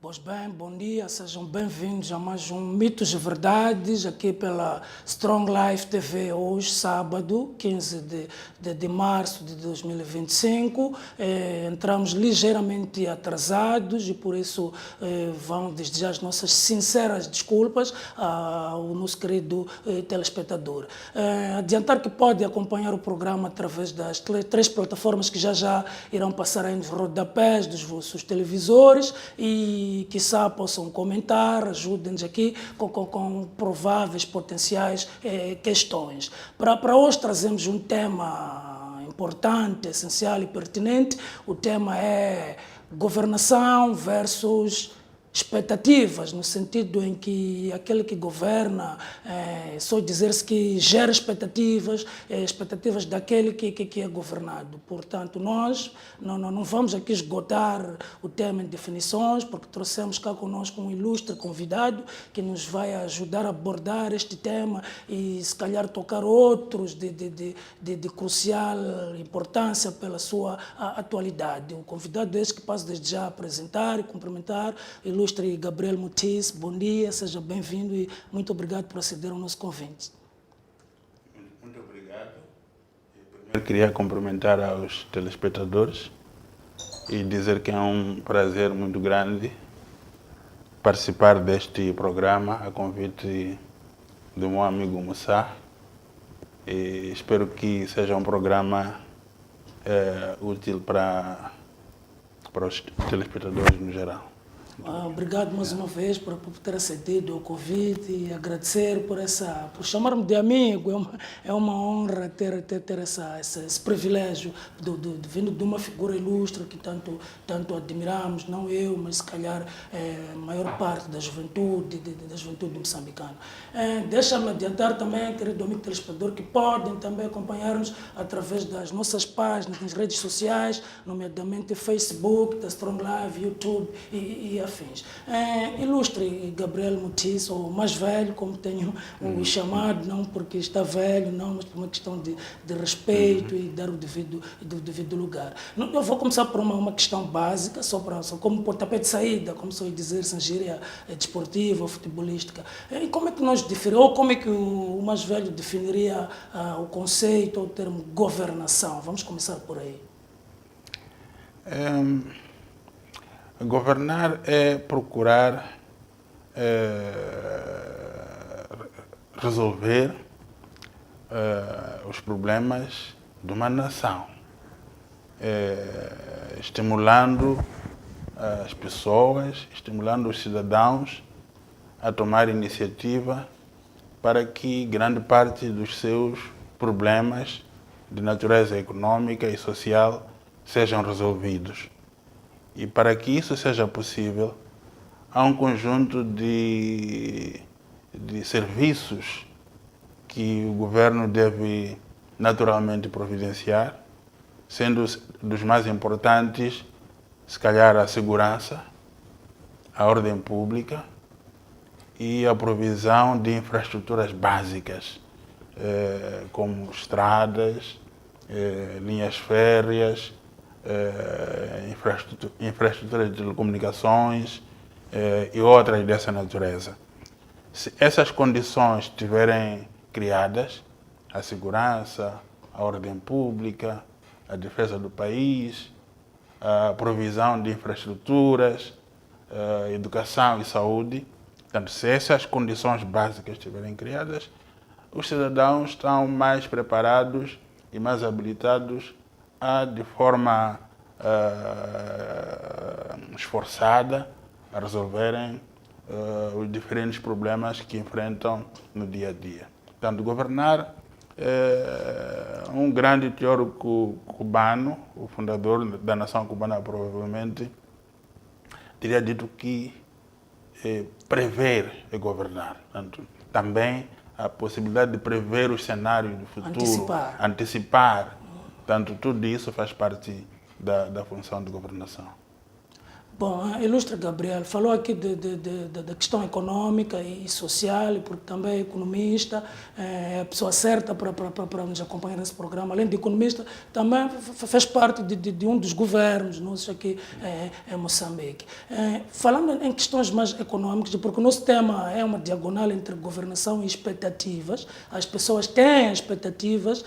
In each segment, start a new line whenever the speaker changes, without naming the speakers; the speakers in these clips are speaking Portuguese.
Pois bem, bom dia, sejam bem-vindos a mais um Mitos e Verdades, aqui pela Strong Life TV, hoje, sábado, 15 de março de 2025. Entramos ligeiramente atrasados e por isso vão desde já as nossas sinceras desculpas ao nosso querido telespectador. Adiantar que pode acompanhar o programa através das três plataformas que já irão passar aí nos rodapés dos vossos televisores e quiçá possam comentar, ajudem-nos aqui com prováveis potenciais questões. Para hoje trazemos um tema importante, essencial e pertinente. O tema é governação versus expectativas, no sentido em que aquele que governa, só dizer-se que gera expectativas, expectativas daquele que é governado. Portanto, nós não vamos aqui esgotar o tema em definições, porque trouxemos cá conosco um ilustre convidado que nos vai ajudar a abordar este tema e se calhar tocar outros de crucial importância pela sua atualidade. O convidado é esse que passo desde já a apresentar e cumprimentar, ilustre Gabriel Mutiz. Bom dia, seja bem-vindo e muito obrigado por aceder ao nosso convite.
Muito obrigado. Eu queria cumprimentar aos telespectadores e dizer que é um prazer muito grande participar deste programa a convite do meu amigo Moussa. E espero que seja um programa útil para os telespectadores no geral.
Obrigado mais uma vez por ter acedido o convite e agradecer por chamar-me de amigo. É uma honra ter esse privilégio vindo de uma figura ilustre que tanto admiramos, não eu, mas se calhar a maior parte da juventude moçambicana. Deixa-me adiantar também, querido amigo telespectador, que podem também acompanhar-nos através das nossas páginas nas redes sociais, nomeadamente Facebook, da Strong Live, YouTube e afins. Ilustre Gabriel Mutiz, ou mais velho, como tenho o chamado, não porque está velho, não, mas por uma questão de respeito e dar o devido lugar. Eu vou começar por uma questão básica, só como pontapé de saída, como se eu dizer, sem gíria desportiva ou futebolística. Como é que nós definimos, ou como é que o mais velho definiria o conceito ou o termo governação? Vamos começar por aí.
Governar é procurar resolver os problemas de uma nação, estimulando as pessoas, estimulando os cidadãos a tomar iniciativa para que grande parte dos seus problemas de natureza econômica e social sejam resolvidos. E para que isso seja possível, há um conjunto de serviços que o governo deve naturalmente providenciar, sendo dos mais importantes, se calhar, a segurança, a ordem pública e a provisão de infraestruturas básicas, como estradas, linhas férreas, infraestrutura de telecomunicações e outras dessa natureza. Se essas condições estiverem criadas, a segurança, a ordem pública, a defesa do país, a provisão de infraestruturas, educação e saúde, portanto, se essas condições básicas estiverem criadas, os cidadãos estão mais preparados e mais habilitados a, de forma esforçada, a resolverem os diferentes problemas que enfrentam no dia a dia. Portanto, governar, um grande teórico cubano, o fundador da nação cubana provavelmente, teria dito que prever é governar. Portanto, também a possibilidade de prever os cenários do futuro, antecipar. Portanto, tudo isso faz parte da função de governação.
Bom, ilustre Gabriel, falou aqui da questão econômica e social, porque também é economista, é a pessoa certa para nos acompanhar nesse programa. Além de economista, também fez parte de um dos governos nossos aqui em Moçambique. Falando em questões mais econômicas, porque o nosso tema é uma diagonal entre governação e expectativas, as pessoas têm expectativas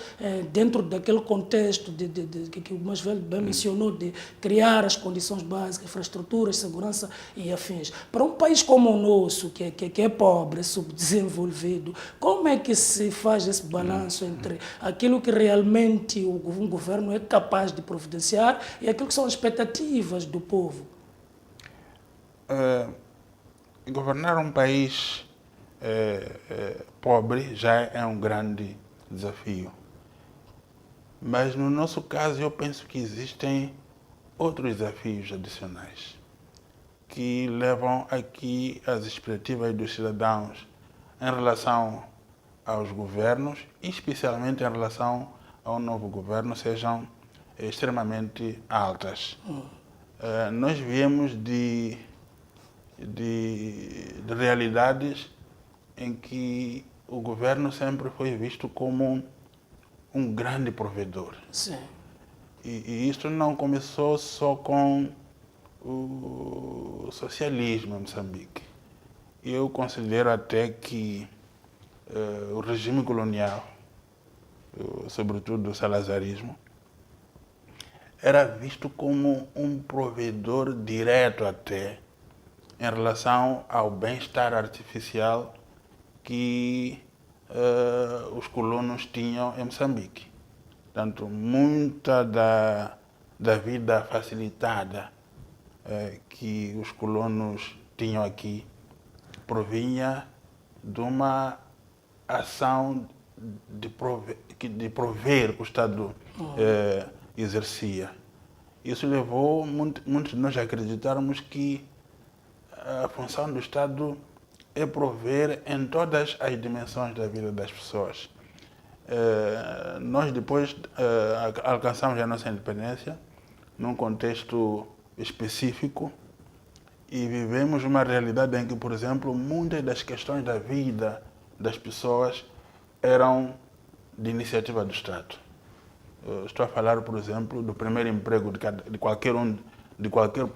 dentro daquele contexto que o mais velho bem mencionou, de criar as condições básicas, infraestruturas, segurança e afins. Para um país como o nosso, que é pobre, subdesenvolvido, como é que se faz esse balanço entre aquilo que realmente um governo é capaz de providenciar e aquilo que são as expectativas do povo?
Governar um país pobre já é um grande desafio. Mas no nosso caso eu penso que existem outros desafios adicionais que levam aqui as expectativas dos cidadãos em relação aos governos, e especialmente em relação ao novo governo, sejam extremamente altas. Nós viemos de realidades em que o governo sempre foi visto como um grande provedor.
Sim.
E isto não começou só com o socialismo em Moçambique. Eu considero até que o regime colonial, sobretudo o salazarismo, era visto como um provedor direto até em relação ao bem-estar artificial que os colonos tinham em Moçambique. Portanto, muita da vida facilitada que os colonos tinham aqui provinha de uma ação de prover que o Estado exercia. Isso levou muitos de nós a acreditarmos que a função do Estado é prover em todas as dimensões da vida das pessoas. Nós depois alcançamos a nossa independência num contexto específico e vivemos uma realidade em que, por exemplo, muitas das questões da vida das pessoas eram de iniciativa do Estado. Estou a falar, por exemplo, do primeiro emprego de qualquer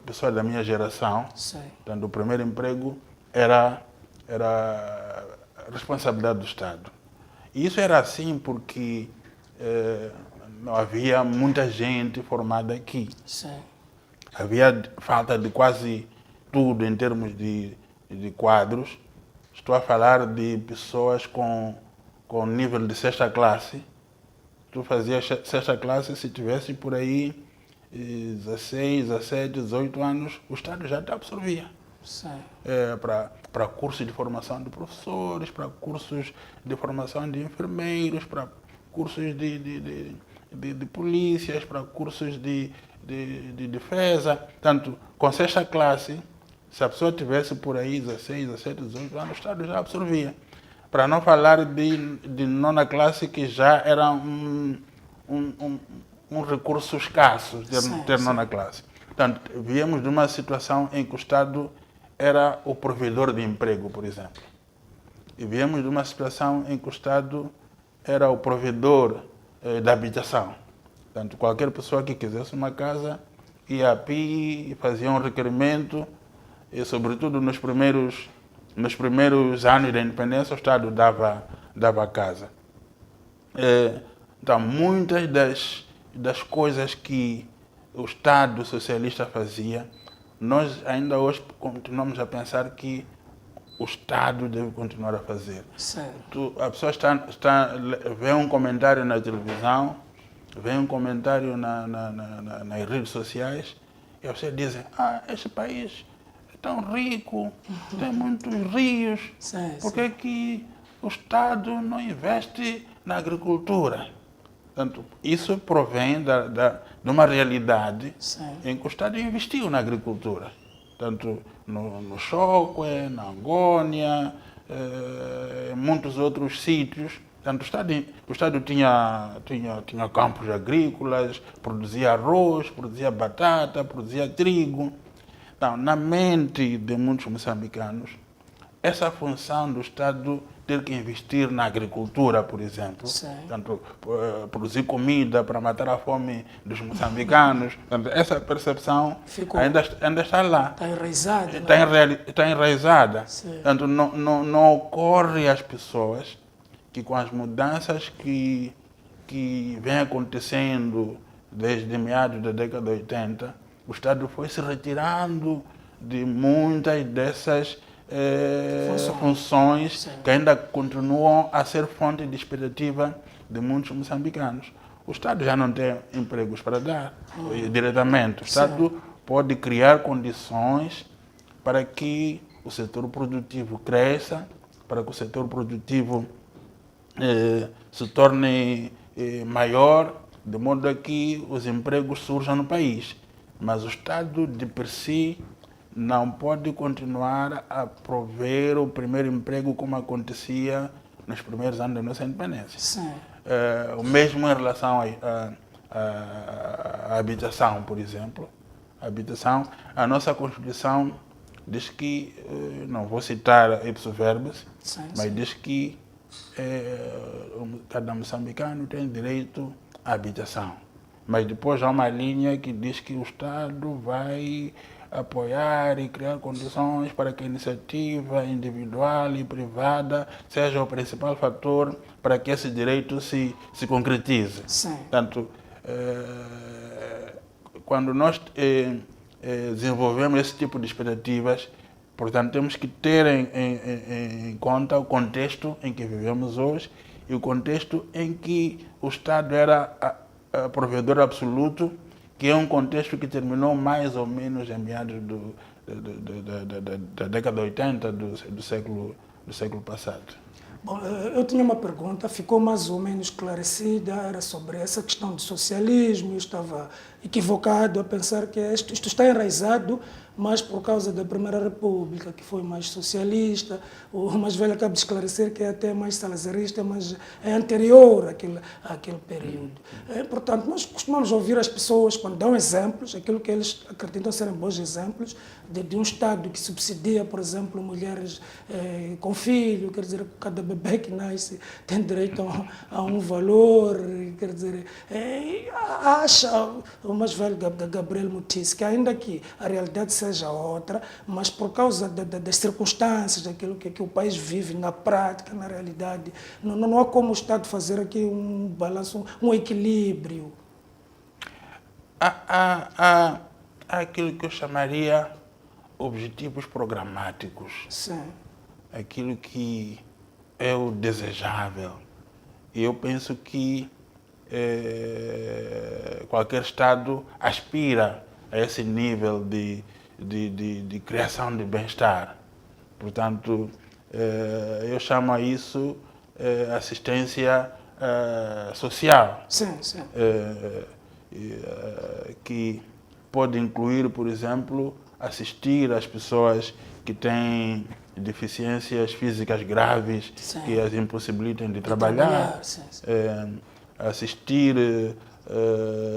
pessoa da minha geração.
Sim.
Portanto, o primeiro emprego era responsabilidade do Estado. E isso era assim porque não havia muita gente formada aqui.
Sim.
Havia falta de quase tudo em termos de quadros. Estou a falar de pessoas com nível de sexta classe. Tu fazias sexta classe se tivesse por aí 16, 17, 18 anos, o Estado já te absorvia. Para cursos de formação de professores, para cursos de formação de enfermeiros, para cursos de polícias, para cursos de defesa. Tanto com sexta classe, se a pessoa tivesse por aí 16, 17, 18 anos, o Estado já absorvia. Para não falar de nona classe, que já era um recurso escasso ter nona classe. Portanto, viemos de uma situação em que o Estado era o provedor de emprego, por exemplo. E viemos de uma situação em que o Estado era o provedor da habitação. Portanto, qualquer pessoa que quisesse uma casa ia a PI e fazia um requerimento, e sobretudo nos primeiros anos da independência, o Estado dava a casa. Então, muitas das coisas que o Estado socialista fazia, nós ainda hoje continuamos a pensar que o Estado deve continuar a fazer. A pessoa vê um comentário na televisão, vê um comentário nas redes sociais, e vocês dizem, este país é tão rico, tem muitos rios, por que o Estado não investe na agricultura? Portanto, isso provém de uma realidade em que o Estado investiu na agricultura. Tanto no Chocwe, na Angônia, em muitos outros sítios. Portanto, o Estado tinha campos agrícolas, produzia arroz, produzia batata, produzia trigo. Então, na mente de muitos moçambicanos, essa função do Estado ter que investir na agricultura, por exemplo, tanto produzir comida para matar a fome dos moçambicanos, portanto, essa percepção ainda está lá.
Está enraizada.
Está enraizada.
Sim.
Portanto, não ocorre às pessoas que com as mudanças que vem acontecendo desde meados da década de 80, o Estado foi se retirando de muitas dessas funções que ainda continuam a ser fonte de expectativa de muitos moçambicanos. O Estado já não tem empregos para dar diretamente. O Estado pode criar condições para que o setor produtivo cresça, para que o setor produtivo se torne maior, de modo a que os empregos surjam no país. Mas o Estado, de per si, não pode continuar a prover o primeiro emprego como acontecia nos primeiros anos da nossa independência. O mesmo em relação à habitação, por exemplo. A nossa Constituição diz que, não vou citar ipso verbis, mas diz que cada moçambicano tem direito à habitação. Mas depois há uma linha que diz que o Estado vai apoiar e criar condições para que a iniciativa individual e privada seja o principal fator para que esse direito se concretize. Portanto, quando nós desenvolvemos esse tipo de expectativas, portanto, temos que ter em conta o contexto em que vivemos hoje e o contexto em que o Estado era provedor absoluto, que é um contexto que terminou mais ou menos em meados da década de 80 do século passado.
Bom, eu tinha uma pergunta, ficou mais ou menos esclarecida, era sobre essa questão do socialismo. Eu estava equivocado a pensar que isto está enraizado, mas por causa da Primeira República, que foi mais socialista. O mais velho acaba de esclarecer que é até mais salazarista, mas é anterior àquele período. Portanto, nós costumamos ouvir as pessoas, quando dão exemplos, aquilo que eles acreditam serem bons exemplos, de um Estado que subsidia, por exemplo, mulheres com filho, quer dizer, cada bebê que nasce tem direito a um valor, quer dizer, acha o mais velho Gabriel Mutice que ainda que a realidade seja outra, mas por causa das circunstâncias, daquilo que o país vive na prática, na realidade, não há como o Estado fazer aqui um balanço, um equilíbrio.
Há aquilo que eu chamaria objetivos programáticos.
Sim.
Aquilo que é o desejável. E eu penso que qualquer Estado aspira a esse nível de criação de bem-estar. Portanto, eu chamo a isso assistência social.
Sim, sim.
Que pode incluir, por exemplo, assistir às pessoas que têm deficiências físicas graves,
sim,
que as impossibilitam de trabalhar.
Sim, sim.
Assistir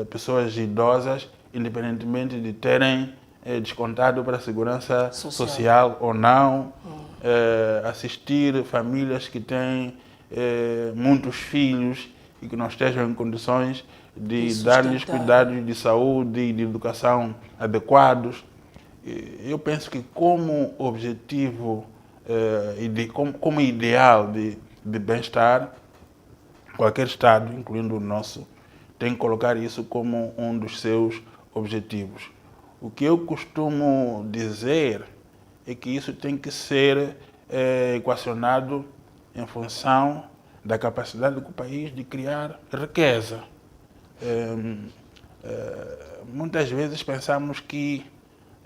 pessoas idosas, independentemente de terem descontado para a segurança social ou não. Assistir famílias que têm muitos filhos e que não estejam em condições de dar-lhes cuidados de saúde e de educação adequados. Eu penso que como objetivo como ideal de bem-estar, qualquer Estado, incluindo o nosso, tem que colocar isso como um dos seus objetivos. O que eu costumo dizer é que isso tem que ser equacionado em função da capacidade do país de criar riqueza. Muitas vezes pensamos que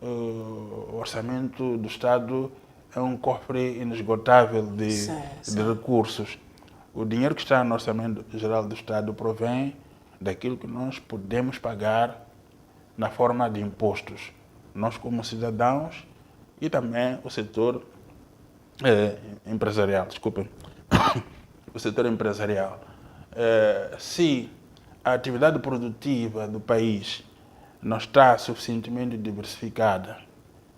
o orçamento do Estado é um cofre inesgotável de recursos. O dinheiro que está no orçamento geral do Estado provém daquilo que nós podemos pagar na forma de impostos. Nós como cidadãos e também o setor empresarial, desculpem, o setor empresarial. Se a atividade produtiva do país não está suficientemente diversificada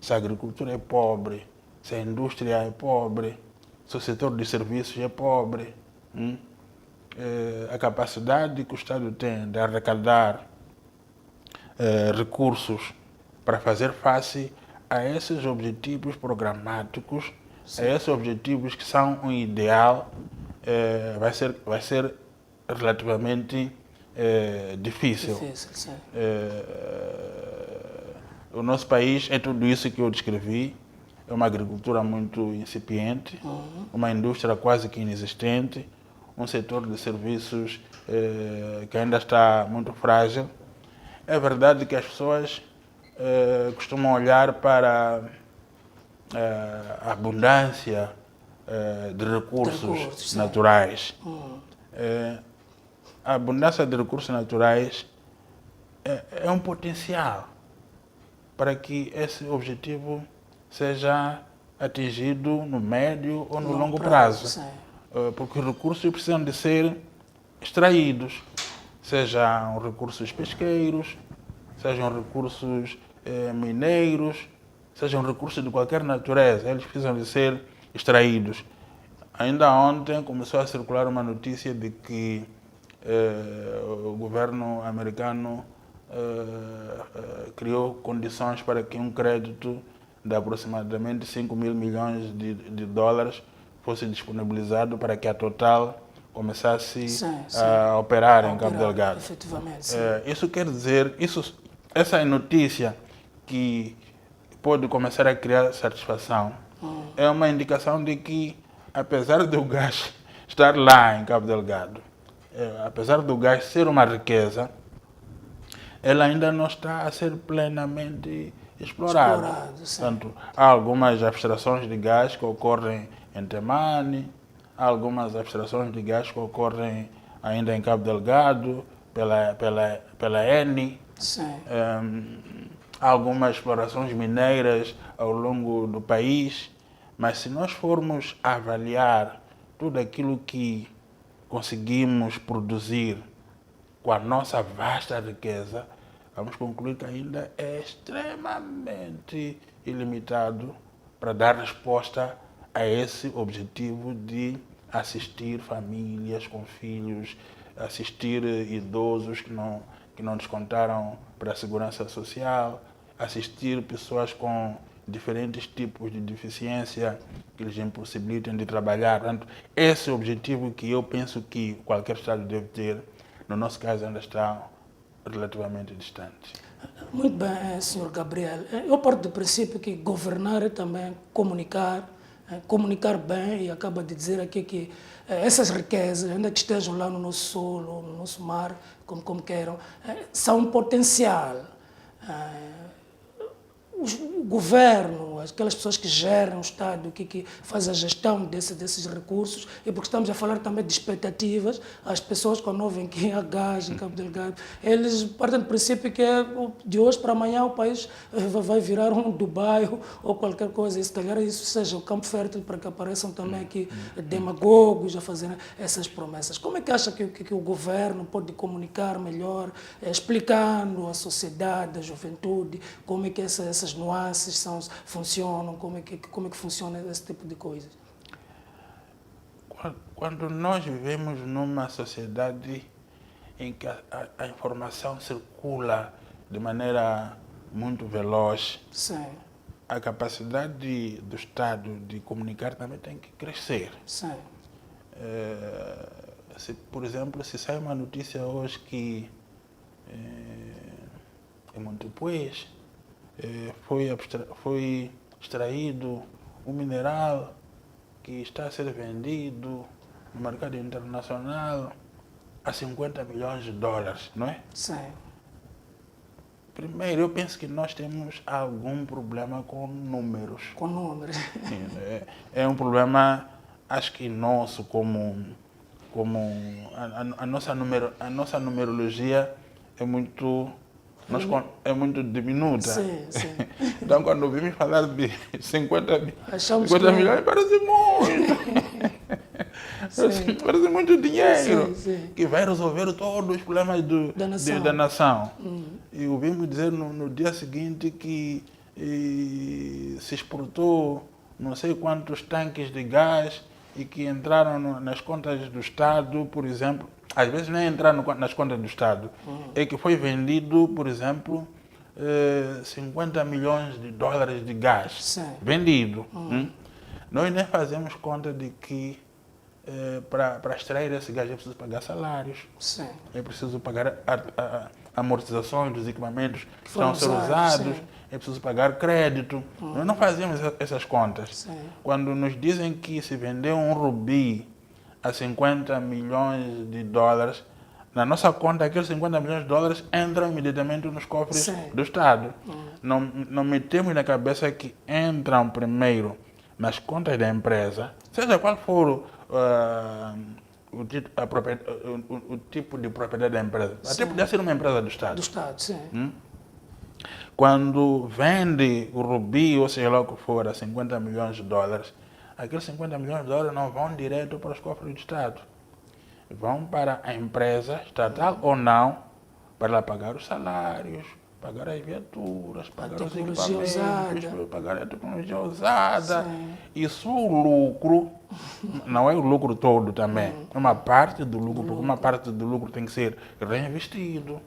se a agricultura é pobre, se a indústria é pobre, se o setor de serviços é pobre, a capacidade que o Estado tem de arrecadar recursos para fazer face a esses objetivos programáticos, a esses objetivos que são um ideal, vai ser relativamente difícil.
Sim.
O nosso país é tudo isso que eu descrevi, é uma agricultura muito incipiente, uma indústria quase que inexistente, um setor de serviços que ainda está muito frágil. É verdade que as pessoas costumam olhar para a abundância de recursos naturais. A abundância de recursos naturais é um potencial para que esse objetivo seja atingido no médio ou no longo prazo. Porque os recursos precisam de ser extraídos, sejam recursos pesqueiros, sejam recursos mineiros, sejam recursos de qualquer natureza, eles precisam de ser extraídos. Ainda ontem começou a circular uma notícia de que o governo americano criou condições para que um crédito de aproximadamente 5 mil milhões de dólares fosse disponibilizado para que a Total começasse a operar em Cabo Delgado.
Efetivamente,
isso quer dizer, essa notícia que pode começar a criar satisfação é uma indicação de que, apesar do gás estar lá em Cabo Delgado, apesar do gás ser uma riqueza, ela ainda não está a ser plenamente explorada. Portanto, há algumas abstrações de gás que ocorrem em Temane, há algumas abstrações de gás que ocorrem ainda em Cabo Delgado, pela Eni. Há algumas explorações mineiras ao longo do país, mas se nós formos avaliar tudo aquilo que conseguimos produzir com a nossa vasta riqueza, vamos concluir que ainda é extremamente ilimitado para dar resposta a esse objetivo de assistir famílias com filhos, assistir idosos que não descontaram para a segurança social, assistir pessoas com diferentes tipos de deficiência que lhes impossibilitem de trabalhar. Portanto, esse objetivo que eu penso que qualquer Estado deve ter, no nosso caso ainda está relativamente distante.
Muito bem, Sr. Gabriel. Eu parto do princípio que governar é também comunicar bem, e acaba de dizer aqui que essas riquezas, ainda que estejam lá no nosso solo, no nosso mar, como queiram, são um potencial. O governo, aquelas pessoas que gerem o Estado, que fazem a gestão desses recursos, e porque estamos a falar também de expectativas, as pessoas quando ouvem que há gás em Cabo Delgado, eles partem do princípio que de hoje para amanhã o país vai virar um Dubai ou qualquer coisa, e se calhar isso seja o campo fértil para que apareçam também aqui demagogos a fazer essas promessas. Como é que acha que o governo pode comunicar melhor, explicando à sociedade, à juventude, como é que essas nuances funcionam, como é que funciona esse tipo de coisas?
Quando nós vivemos numa sociedade em que a informação circula de maneira muito veloz,
Sim.
a capacidade do Estado de comunicar também tem que crescer.
Sim.
Por exemplo, se sai uma notícia hoje que em Montepuez foi extraído um mineral que está a ser vendido no mercado internacional a 50 milhões de dólares, não é?
Sim.
Primeiro, eu penso que nós temos algum problema com números.
Com números.
É um problema, acho que nosso, como a nossa numerologia é muito diminuta.
Sim.
Então, quando ouvimos falar de 50 milhões, parece muito. Parece muito dinheiro.
Sim.
Que vai resolver todos os problemas da nação. E ouvimos dizer no dia seguinte que e se exportou não sei quantos tanques de gás e que entraram nas contas do Estado, por exemplo. Às vezes nem entraram nas contas do Estado. É que foi vendido, por exemplo, 50 milhões de dólares de gás.
Sim.
Vendido. Nós nem fazemos conta de que para extrair esse gás é preciso pagar salários.
Sim.
É preciso pagar amortizações dos equipamentos que estão a
foram
ser
usados,
usados.
sim.
É preciso pagar crédito. Nós não fazemos essas contas.
Sim.
Quando nos dizem que se vendeu um rubi a 50 milhões de dólares, na nossa conta, aqueles 50 milhões de dólares entram imediatamente nos cofres
Sim.
do Estado. Não metemos na cabeça que entram primeiro nas contas da empresa, seja qual for o tipo de propriedade da empresa.
Sim.
Até podia ser uma empresa do Estado.
Do Estado, sim.
Quando vende o rubi, ou seja lá o que for, a 50 milhões de dólares, aqueles 50 milhões de dólares não vão direto para os cofres do Estado. Vão para a empresa, estatal ou não, para ela pagar os salários, pagar as viaturas, pagar os
tecnologia
equipamentos,
usada.
pagar a tecnologia usada.
Sim.
E só o lucro, não é o lucro todo também, é uma parte do lucro, porque uma parte do lucro tem que ser reinvestido.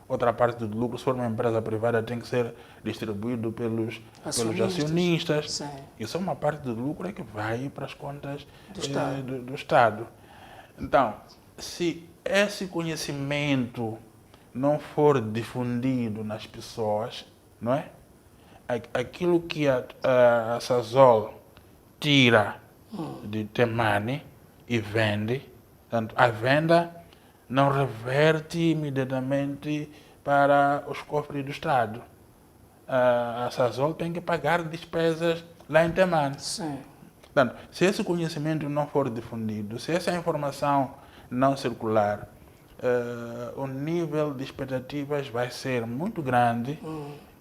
Outra parte do lucro, se for uma empresa privada, tem que ser distribuído pelos acionistas.
Sim.
E só uma parte do lucro é que vai para as contas
Do
do Estado. Então, se esse conhecimento não for difundido nas pessoas, não é? Aquilo que a Sasol tira de Temane e vende, portanto, a venda não reverte imediatamente para os cofres do Estado. A Sasol tem que pagar despesas lá em Temane.
Sim.
Portanto, se esse conhecimento não for difundido, se essa informação não circular, o nível de expectativas vai ser muito grande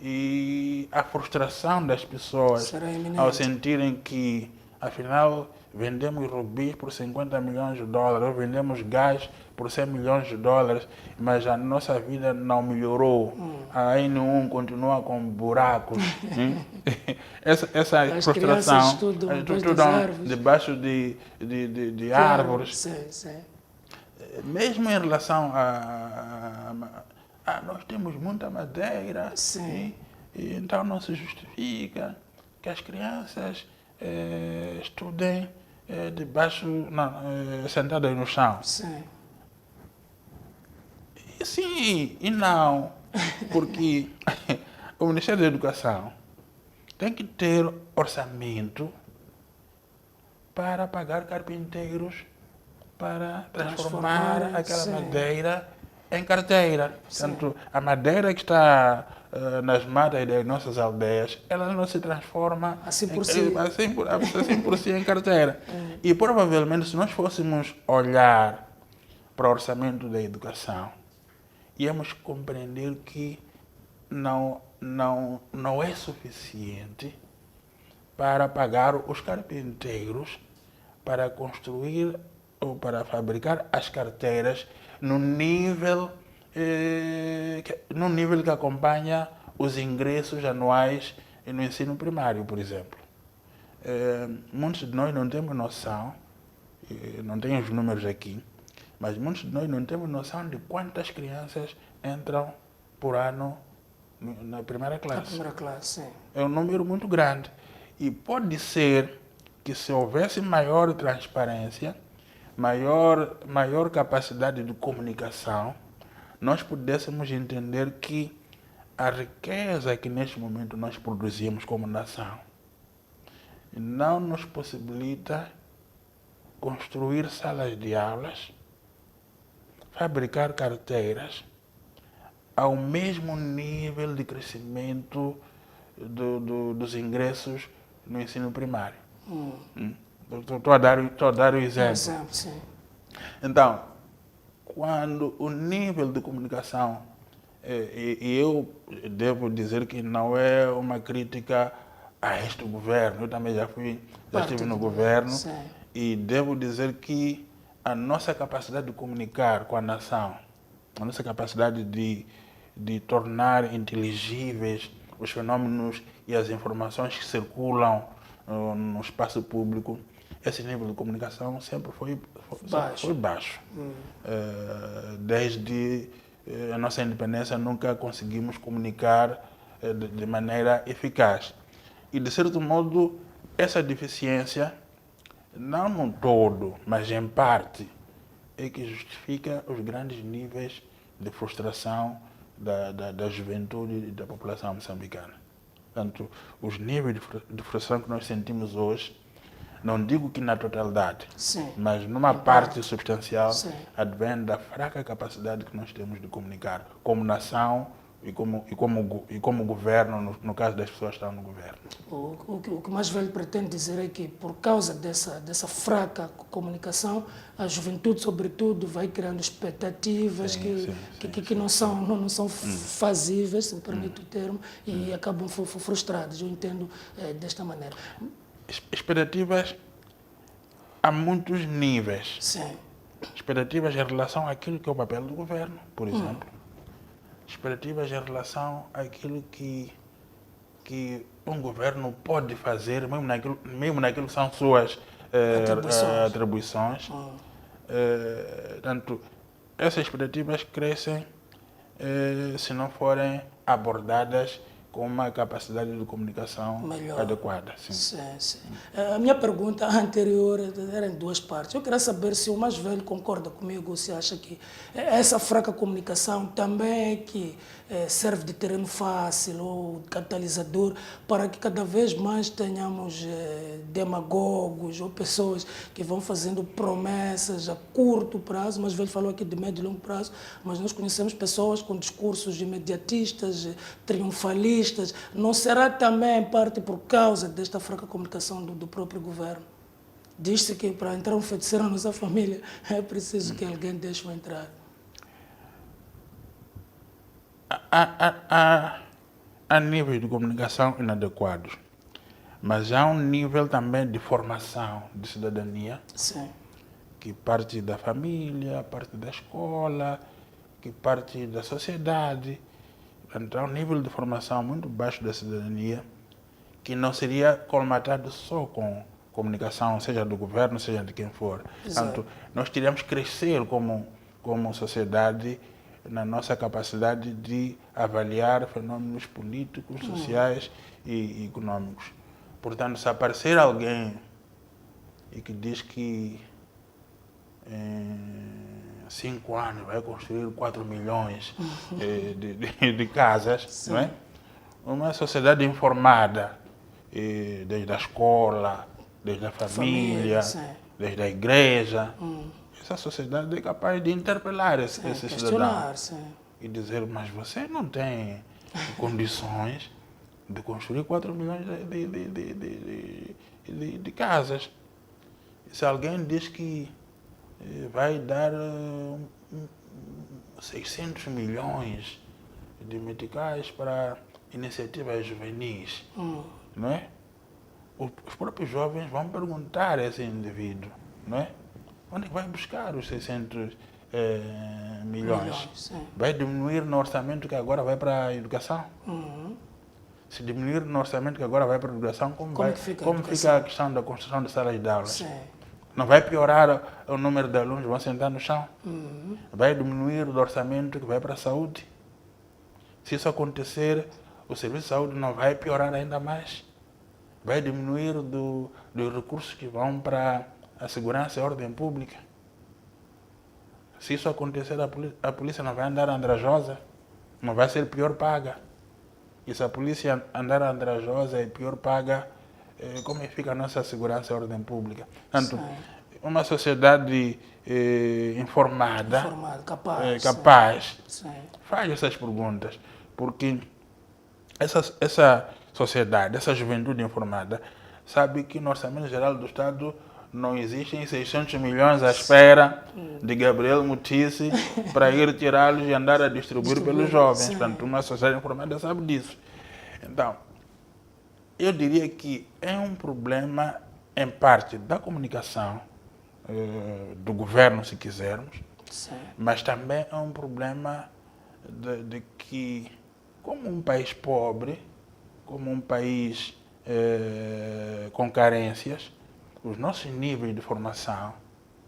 e a frustração das pessoas
Será iminente.
ao sentirem que, afinal, vendemos rubis por 50 milhões de dólares, ou vendemos gás por 100 milhões de dólares, mas a nossa vida não melhorou. A N1 continua com buracos. Essa
As
frustração,
crianças estudam
debaixo de árvores.
Sim.
Mesmo em relação nós temos muita madeira,
Sim.
e então não se justifica que as crianças estudem sentadas no chão.
Sim.
E sim e não, porque o Ministério da Educação tem que ter orçamento para pagar carpinteiros para transformar aquela
sim.
madeira em carteira. Portanto, a madeira que está nas matas das nossas aldeias, ela não se transforma
assim por si
em carteira. E provavelmente, se nós fôssemos olhar para o orçamento da educação, íamos compreender que não é suficiente para pagar os carpinteiros para construir ou para fabricar as carteiras no nível que acompanha os ingressos anuais no ensino primário, por exemplo. Muitos de nós não temos noção, não tenho os números aqui, mas muitos de nós não temos noção de quantas crianças entram por ano na primeira classe.
Na primeira classe, sim.
É um número muito grande. E pode ser que, se houvesse maior transparência, maior capacidade de comunicação, nós pudéssemos entender que a riqueza que neste momento nós produzimos como nação não nos possibilita construir salas de aulas, fabricar carteiras ao mesmo nível de crescimento dos ingressos no ensino primário. Estou a dar o exemplo.
Sim.
Então, quando o nível de comunicação, e eu devo dizer que não é uma crítica a este governo, eu também já estive no governo, e devo dizer que a nossa capacidade de comunicar com a nação, a nossa capacidade de tornar inteligíveis os fenômenos e as informações que circulam no espaço público, esse nível de comunicação sempre foi baixo. Desde a nossa independência nunca conseguimos comunicar de maneira eficaz. E, de certo modo, essa deficiência, não no todo, mas em parte, é que justifica os grandes níveis de frustração da juventude e da população moçambicana. Portanto, os níveis de frustração que nós sentimos hoje, não digo que na totalidade,
sim,
mas numa parte substancial,
sim,
advém da fraca capacidade que nós temos de comunicar como nação e como governo, no caso das pessoas que estão no governo.
O que o mais velho pretende dizer é que, por causa dessa fraca comunicação, a juventude, sobretudo, vai criando expectativas que não são fazíveis, se me permite o termo, e acabam frustradas. Eu entendo desta maneira.
Expectativas a muitos níveis.
Sim.
Expectativas em relação àquilo que é o papel do governo, por exemplo. Expectativas em relação àquilo que um governo pode fazer, mesmo naquilo que são suas atribuições. Portanto, essas expectativas crescem se não forem abordadas com uma capacidade de comunicação
melhor,
adequada.
Sim. A minha pergunta anterior era em duas partes. Eu queria saber se o mais velho concorda comigo ou se acha que essa fraca comunicação também é que serve de terreno fácil ou catalisador para que cada vez mais tenhamos demagogos ou pessoas que vão fazendo promessas a curto prazo. O mais velho falou aqui de médio e longo prazo, mas nós conhecemos pessoas com discursos imediatistas, triunfalistas. Não será também, em parte, por causa desta fraca comunicação do próprio governo? Diz-se que para entrar um feiticeiro na nossa família é preciso que alguém deixe-o entrar.
Há níveis de comunicação inadequados, mas há um nível também de formação de cidadania.
Sim.
Que parte da família, parte da escola, que parte da sociedade. Então, um nível de formação muito baixo da cidadania, que não seria colmatado só com comunicação, seja do governo, seja de quem for. Portanto, nós teríamos que crescer como sociedade na nossa capacidade de avaliar fenômenos políticos, sociais e econômicos. Portanto, se aparecer alguém e que diz que em 5 anos vai construir 4 milhões de casas, não é? Uma sociedade informada, desde a escola, desde a família, desde a igreja. Essa sociedade é capaz de interpelar esse cidadão e dizer, mas você não tem condições de construir 4 milhões de casas. Se alguém diz que vai dar 600 milhões de meticais para iniciativas juvenis, não é? Os próprios jovens vão perguntar a esse indivíduo, não é? Onde é que vai buscar os 600 milhões? Vai diminuir no orçamento que agora vai para a educação? Se diminuir no orçamento que agora vai para a educação, como fica a questão da construção de salas de aulas? Não vai piorar o número de alunos que vão sentar no chão? Vai diminuir o orçamento que vai para a saúde? Se isso acontecer, o serviço de saúde não vai piorar ainda mais? Vai diminuir dos recursos que vão para a segurança e a ordem pública? Se isso acontecer, a polícia não vai andar andrajosa? Não vai ser pior paga? E se a polícia andar andrajosa e pior paga, como fica a nossa segurança e a ordem pública? Portanto, uma sociedade informada, capaz faz essas perguntas, porque essa sociedade, essa juventude informada, sabe que no Orçamento Geral do Estado não existem 600 milhões à espera de Gabriel Mutice para ir tirá-los e andar a distribuir pelos jovens. Portanto, uma sociedade informada sabe disso. Então, eu diria que é um problema, em parte, da comunicação, do governo, se quisermos, mas também é um problema de que, como um país pobre, como um país com carências, os nossos níveis de formação,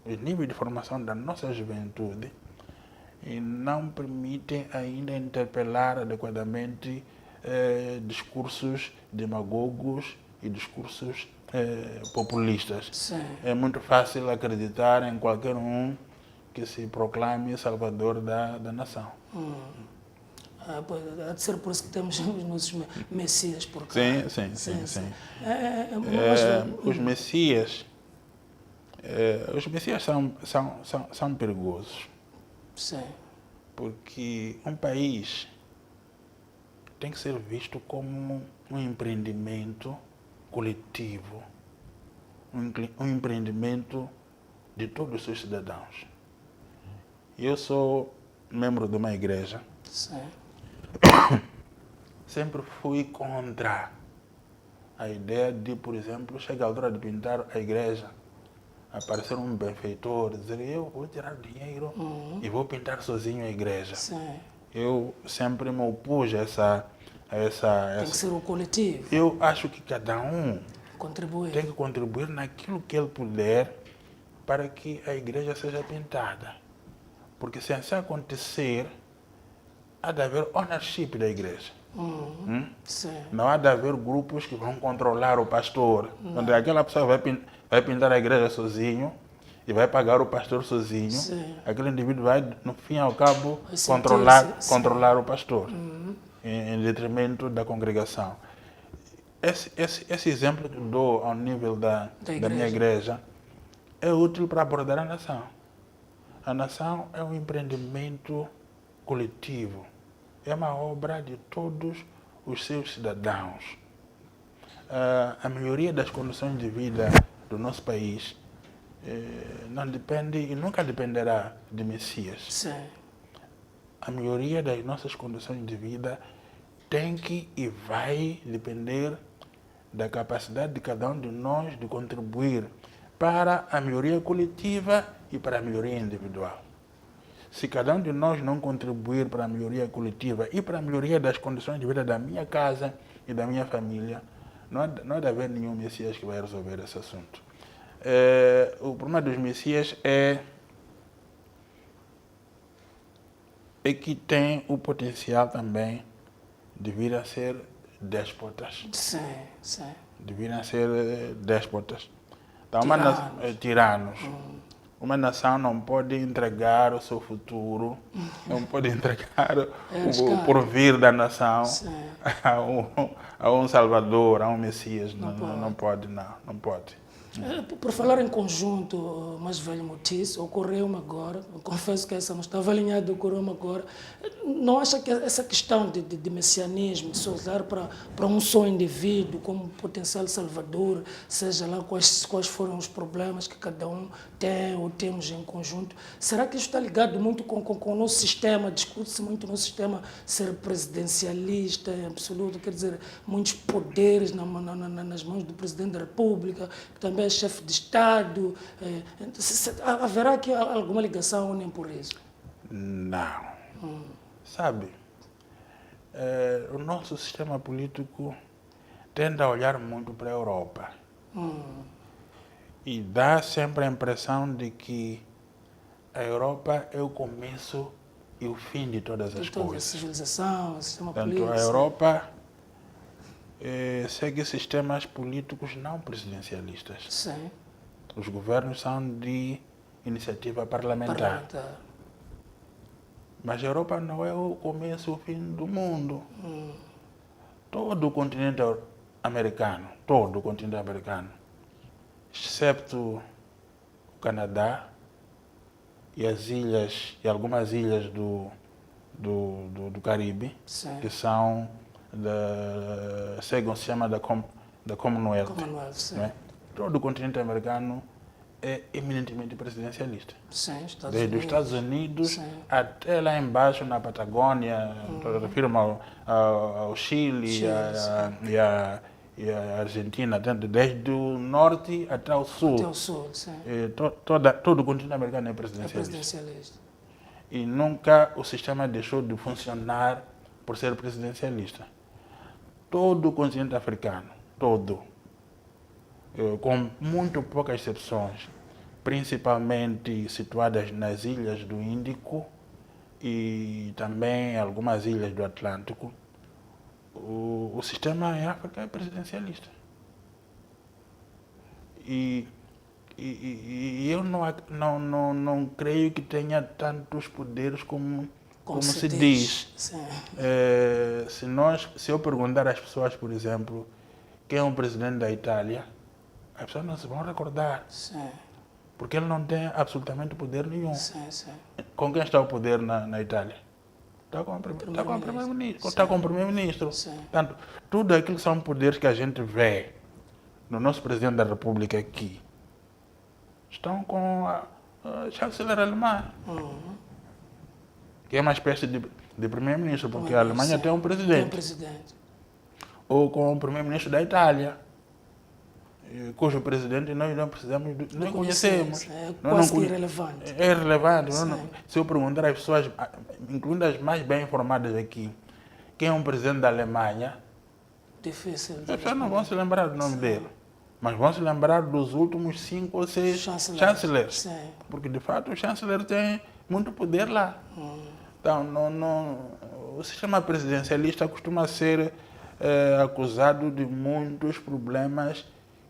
os níveis de formação da nossa juventude, e não permitem ainda interpelar adequadamente discursos demagogos e discursos populistas.
Sim.
É muito fácil acreditar em qualquer um que se proclame salvador da nação.
Há de ser por isso que temos os nossos messias por cá.
Sim. Os messias são perigosos.
Sim.
Porque um país tem que ser visto como um empreendimento coletivo, um empreendimento de todos os seus cidadãos. Eu sou membro de uma igreja.
Sim.
Sempre fui contra a ideia de, por exemplo, chega a altura de pintar a igreja, aparecer um benfeitor, dizer eu vou tirar dinheiro e vou pintar sozinho a igreja.
Sim.
Eu sempre me opus a essa.
Tem que ser o coletivo.
Eu acho que cada um
Contribuir.
tem que contribuir naquilo que ele puder para que a igreja seja pintada. Porque se assim acontecer, há de haver ownership da igreja.
Sim.
Não há de haver grupos que vão controlar o pastor. Quando aquela pessoa vai pintar a igreja sozinho e vai pagar o pastor sozinho,
Sim.
aquele indivíduo vai, no fim e ao cabo,
Sentir-se,
controlar o pastor, em detrimento da congregação. Esse exemplo que dou ao nível da minha igreja é útil para abordar a nação. A nação é um empreendimento coletivo. É uma obra de todos os seus cidadãos. A melhoria das condições de vida do nosso país não depende e nunca dependerá de messias.
Sim.
A melhoria das nossas condições de vida tem que e vai depender da capacidade de cada um de nós de contribuir para a melhoria coletiva e para a melhoria individual. Se cada um de nós não contribuir para a melhoria coletiva e para a melhoria das condições de vida da minha casa e da minha família, não há de haver nenhum messias que vai resolver esse assunto. O problema dos messias é que tem o potencial também de vir a ser déspotas.
Sim.
De vir a ser déspotas. Então, tiranos. Uma nação não pode entregar o seu futuro, não pode entregar o porvir da nação a um salvador, a um messias. Não pode.
Por falar em conjunto, mais velho motivo, ocorreu-me agora, eu confesso que essa não estava alinhada, ocorreu-me agora. Não acha que essa questão de messianismo, de se olhar para um só indivíduo como potencial salvador, seja lá quais foram os problemas que cada um tem ou temos em conjunto, será que isso está ligado muito com o nosso sistema? Discute-se muito no sistema ser presidencialista, absoluto, quer dizer, muitos poderes nas mãos do presidente da República, que também é chefe de Estado. Haverá aqui alguma ligação ou nem por isso?
Não. Sabe, o nosso sistema político tende a olhar muito para a Europa. E dá sempre a impressão de que a Europa é o começo e o fim de todas as coisas.
A civilização, o sistema
Portanto,
político.
a Europa segue sistemas políticos não presidencialistas.
Sim.
Os governos são de iniciativa parlamentar. Mas a Europa não é o começo e o fim do mundo. Todo o continente americano, excepto o Canadá e as ilhas, e algumas ilhas do Caribe,
Sim.
que são se chama da Commonwealth. Né? Todo o continente americano é eminentemente presidencialista.
Sim,
Desde os Estados Unidos até lá embaixo na Patagônia, refiro-me ao Chile e a Argentina, desde o norte até o sul.
Até o sul, sim.
Todo o continente americano é presidencialista. E nunca o sistema deixou de funcionar por ser presidencialista. todo o continente africano, todo, com muito poucas exceções, principalmente situadas nas ilhas do Índico e também algumas ilhas do Atlântico, o sistema em África é presidencialista. E eu não creio que tenha tantos poderes como se diz. Se eu perguntar às pessoas, por exemplo, quem é o presidente da Itália, as pessoas não se vão recordar.
Sim.
Porque ele não tem absolutamente poder nenhum.
Sim, sim.
Com quem está o poder na Itália? Está com o primeiro-ministro. Está com o primeiro-ministro. Portanto, tudo aquilo que são poderes que a gente vê no nosso presidente da República aqui, estão com a chanceler alemã, que é uma espécie de primeiro-ministro, porque a Alemanha tem um presidente. Ou com o primeiro-ministro da Itália, cujo presidente nós não precisamos, não conhecemos.
É quase irrelevante.
É irrelevante. Se eu perguntar às pessoas, incluindo as mais bem informadas aqui, quem é um presidente da Alemanha,
difícil.
As pessoas não vão se lembrar do nome dele, mas vão se lembrar dos últimos 5 ou 6 chancellers. Porque, de fato, o chanceler tem muito poder lá. Então, o sistema presidencialista costuma ser acusado de muitos problemas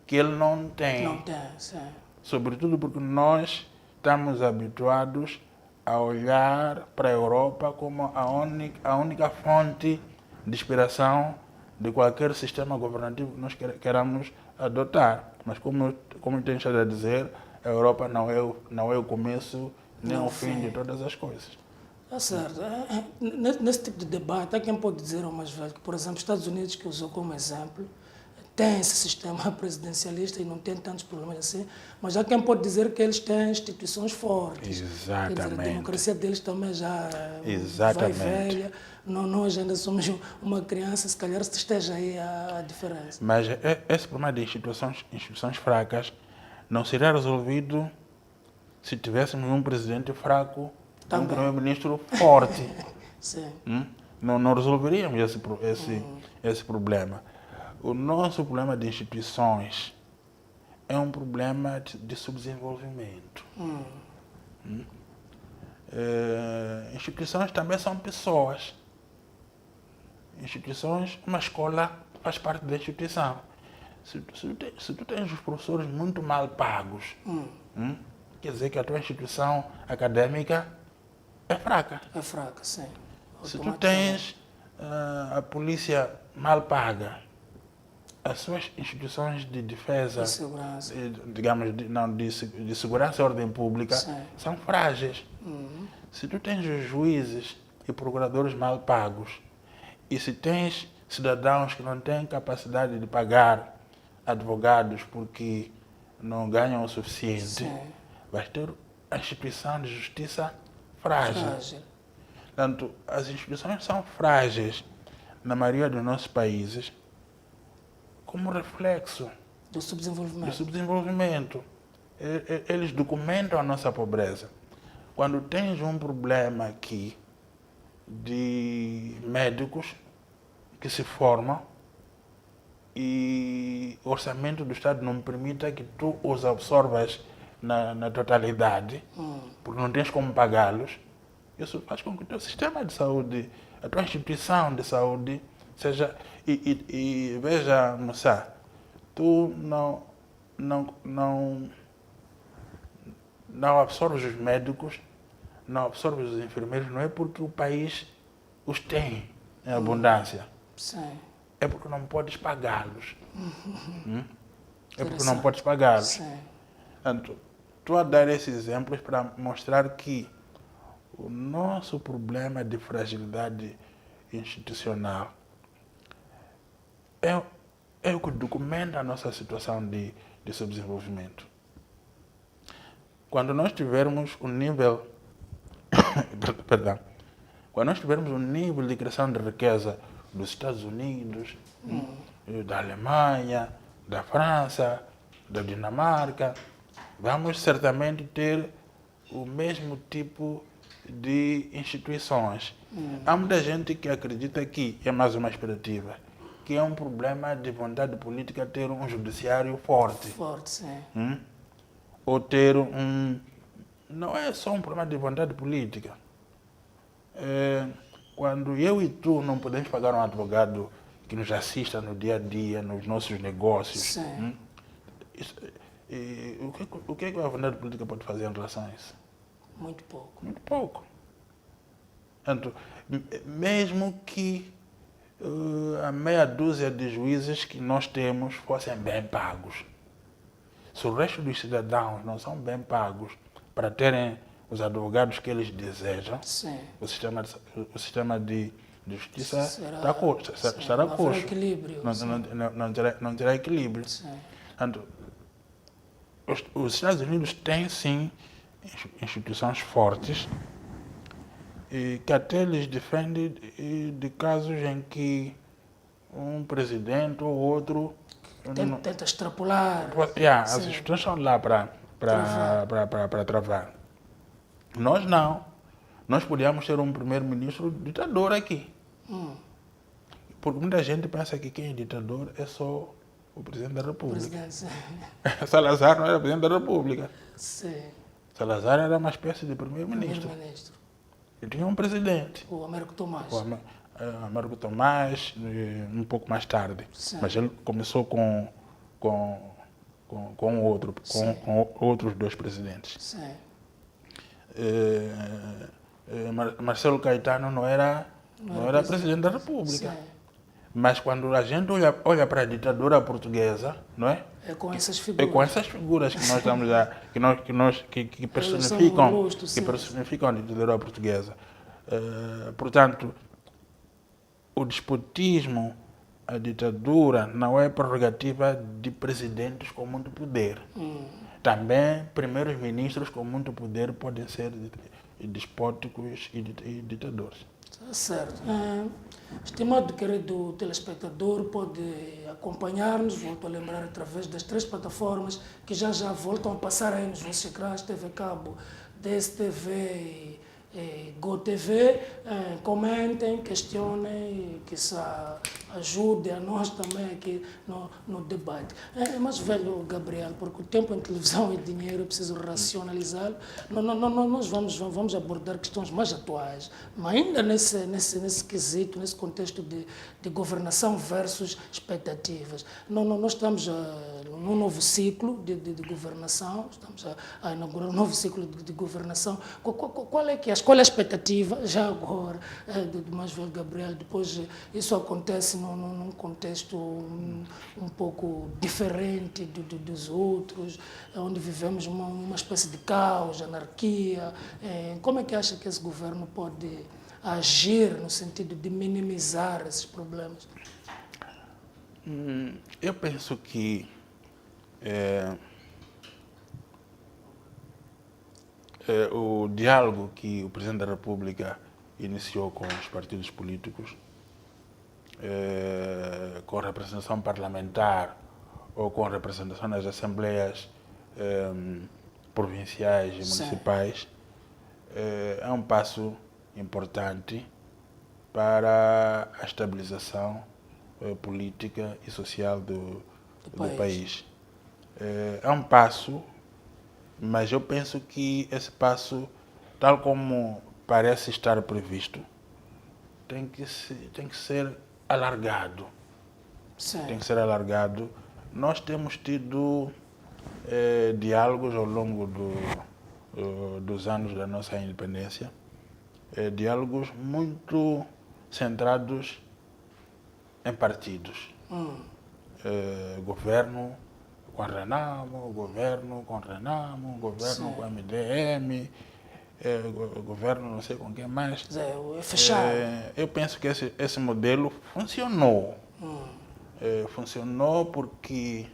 que ele não tem.
Não tem, sim.
Sobretudo porque nós estamos habituados a olhar para a Europa como a única fonte de inspiração de qualquer sistema governativo que nós queramos adotar. Mas como eu tenho estado a dizer, a Europa não é o começo nem o fim de todas as coisas.
Tá certo. Nesse tipo de debate, há quem pode dizer ao mais velho que, por exemplo, os Estados Unidos, que usou como exemplo, tem esse sistema presidencialista e não tem tantos problemas assim, mas há quem pode dizer que eles têm instituições fortes.
Exatamente.
Quer dizer, a democracia deles também já vai velha. Nós ainda somos uma criança, se calhar esteja aí a diferença.
Mas esse problema de instituições fracas não seria resolvido se tivéssemos um presidente fraco e um primeiro-ministro forte.
Sim.
Não resolveríamos esse problema. O nosso problema de instituições é um problema de subdesenvolvimento. Instituições também são pessoas. Instituições, uma escola faz parte da instituição. Se tu tens os professores muito mal pagos, quer dizer que a tua instituição acadêmica é fraca.
É fraca, sim.
Se tu tens a polícia mal paga, as suas instituições de defesa, de segurança e ordem pública, são frágeis. Se tu tens os juízes e procuradores mal pagos, e se tens cidadãos que não têm capacidade de pagar advogados porque não ganham o suficiente, vais ter a instituição de justiça frágil. Portanto, as instituições são frágeis na maioria dos nossos países como reflexo
do
subdesenvolvimento. Eles documentam a nossa pobreza. Quando tens um problema aqui de médicos que se formam e o orçamento do Estado não permita que tu os absorvas na totalidade, porque não tens como pagá-los, isso faz com que o teu sistema de saúde, a tua instituição de saúde, seja... E veja, Moussa, tu não absorves os médicos, não absorves os enfermeiros, não é porque o país os tem em abundância.
Sim.
É porque não podes pagá-los. É porque não podes pagá-los. Portanto, estou a dar esses exemplos para mostrar que o nosso problema de fragilidade institucional é o que documenta a nossa situação de subdesenvolvimento. Quando nós tivermos um nível quando nós tivermos um nível de criação de riqueza dos Estados Unidos, da Alemanha, da França, da Dinamarca, vamos certamente ter o mesmo tipo de instituições. Há muita gente que acredita que é mais uma expectativa, que é um problema de vontade política ter um judiciário forte.
Forte, sim.
Ou ter um... Não é só um problema de vontade política. Quando eu e tu não podemos pagar um advogado que nos assista no dia a dia, nos nossos negócios,
Sim.
O que é que a vontade política pode fazer em relação a isso?
Muito pouco.
Muito pouco. Portanto, mesmo que a meia dúzia de juízes que nós temos fossem bem pagos, se o resto dos cidadãos não são bem pagos para terem os advogados que eles desejam,
Sim.
o sistema de justiça
Será-
estará
não haverá
coxo.
equilíbrio, sim.
Não terá equilíbrio.
Sim.
Portanto, os Estados Unidos têm sim instituições fortes e que até lhes defende de casos em que um presidente ou outro...
Tenta extrapolar.
As
Sim.
instituições estão lá para travar. Nós não. Nós podíamos ter um primeiro-ministro ditador aqui. Porque muita gente pensa que quem é ditador é só o presidente da República.
Presidente.
Salazar não era presidente da República.
Sim.
Salazar era uma espécie de primeiro-ministro.
Primeiro-ministro.
Ele tinha um presidente.
O Américo Tomás.
O Américo Tomás, um pouco mais tarde.
Sim.
Mas ele começou com outros dois presidentes.
Sim.
Marcelo Caetano não era presidente da República.
Sim.
Mas quando a gente olha para a ditadura portuguesa, não é?
É com essas
É
figuras.
com essas figuras que nós estamos que personificam a ditadura portuguesa. Portanto, o despotismo, a ditadura, não é prerrogativa de presidentes com muito poder. Também primeiros ministros com muito poder podem ser despóticos e ditadores.
Tá certo. Estimado querido telespectador, pode acompanhar-nos, volto a lembrar, através das 3 plataformas que já voltam a passar aí nos vossos ecrãs, TV Cabo, DSTV e GoTV. Comentem, questionem, que isso ajude a nós também aqui no debate. Mas, velho Gabriel, porque o tempo em televisão é dinheiro, eu preciso racionalizá-lo. Nós vamos abordar questões mais atuais, mas ainda nesse quesito, nesse contexto de governação versus expectativas. Nós estamos num novo ciclo de governação, estamos a inaugurar um novo ciclo de governação. Qual é a expectativa, já agora, do mais velho Gabriel? Depois isso acontece num contexto um pouco diferente dos outros, onde vivemos uma espécie de caos, anarquia. Como é que acha que esse governo pode agir no sentido de minimizar esses problemas?
Eu penso que o diálogo que o Presidente da República iniciou com os partidos políticos, com representação parlamentar ou com representação nas assembleias provinciais e municipais, é um passo importante para a estabilização política e social do país. É um passo, mas eu penso que esse passo, tal como parece estar previsto, tem que ser alargado.
Sim.
Tem que ser alargado. Nós temos tido diálogos ao longo dos anos da nossa independência, diálogos muito centrados em partidos. Governo com Renamo, governo com Renamo, governo
Sim.
com MDM, governo não sei com quem mais.
É fechado.
Eu penso que esse modelo funcionou. Funcionou porque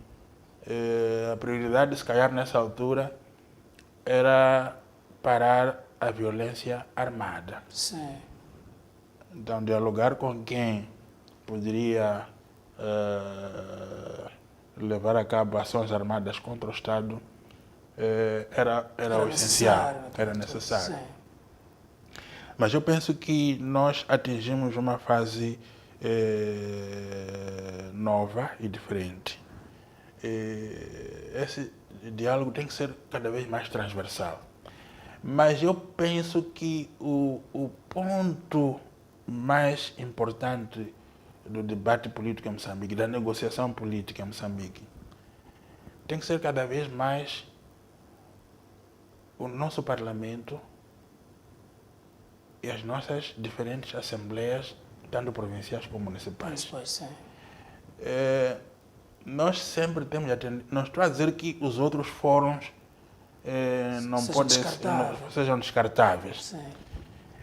a prioridade, se calhar, nessa altura, era parar a violência armada.
Sim.
Então, dialogar com quem poderia levar a cabo ações armadas contra o Estado era o essencial, era necessário.
Sim.
Mas eu penso que nós atingimos uma fase nova e diferente. Esse diálogo tem que ser cada vez mais transversal. Mas eu penso que o ponto mais importante do debate político em Moçambique, da negociação política em Moçambique, tem que ser cada vez mais o nosso Parlamento e as nossas diferentes assembleias, tanto provinciais como municipais.
Pois, sim.
Nós sempre temos atendido. Não estou a dizer que os outros fóruns não sejam descartáveis.
Sim.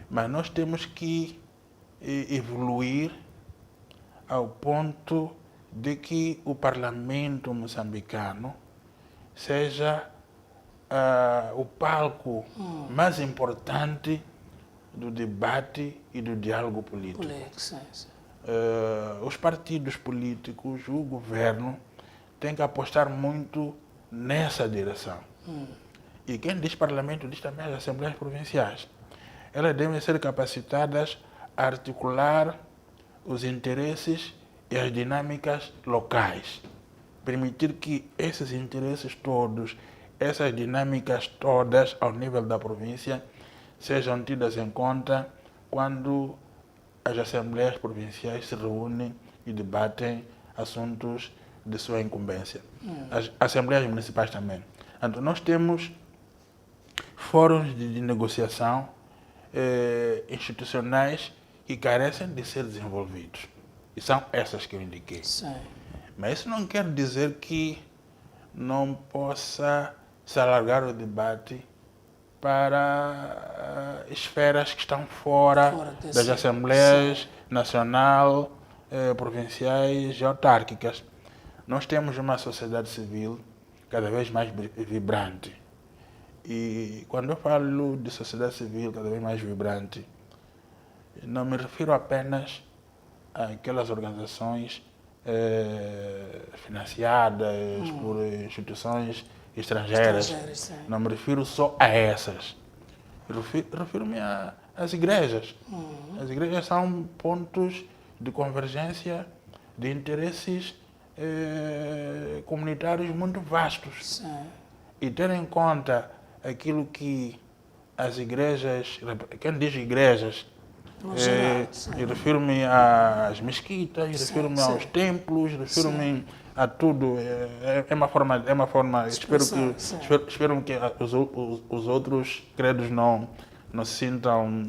Mas nós temos que evoluir ao ponto de que o Parlamento moçambicano seja o palco mais importante do debate e do diálogo político.
Sim.
Os partidos políticos, o governo, tem que apostar muito nessa direção. E quem diz Parlamento diz também as Assembleias Provinciais. Elas devem ser capacitadas a articular os interesses e as dinâmicas locais. Permitir que esses interesses todos, essas dinâmicas todas ao nível da província, sejam tidas em conta quando as Assembleias Provinciais se reúnem e debatem assuntos de sua incumbência. As Assembleias Municipais também. Então, nós temos fóruns de negociação institucionais que carecem de ser desenvolvidos. E são essas que eu indiquei.
Sim.
Mas isso não quer dizer que não possa se alargar o debate para esferas que estão fora das Assembleias Nacional, provinciais e autárquicas. Nós temos uma sociedade civil cada vez mais vibrante. E quando eu falo de sociedade civil cada vez mais vibrante, não me refiro apenas àquelas organizações financiadas por instituições estrangeiras. Não me refiro só a essas. Refiro-me às igrejas. As igrejas são pontos de convergência de interesses comunitários muito vastos.
Sim.
E ter em conta aquilo que as igrejas, quem diz igrejas, eu refiro-me às mesquitas, refiro-me aos templos, refiro-me a tudo. É uma forma espero que os outros credos não se sintam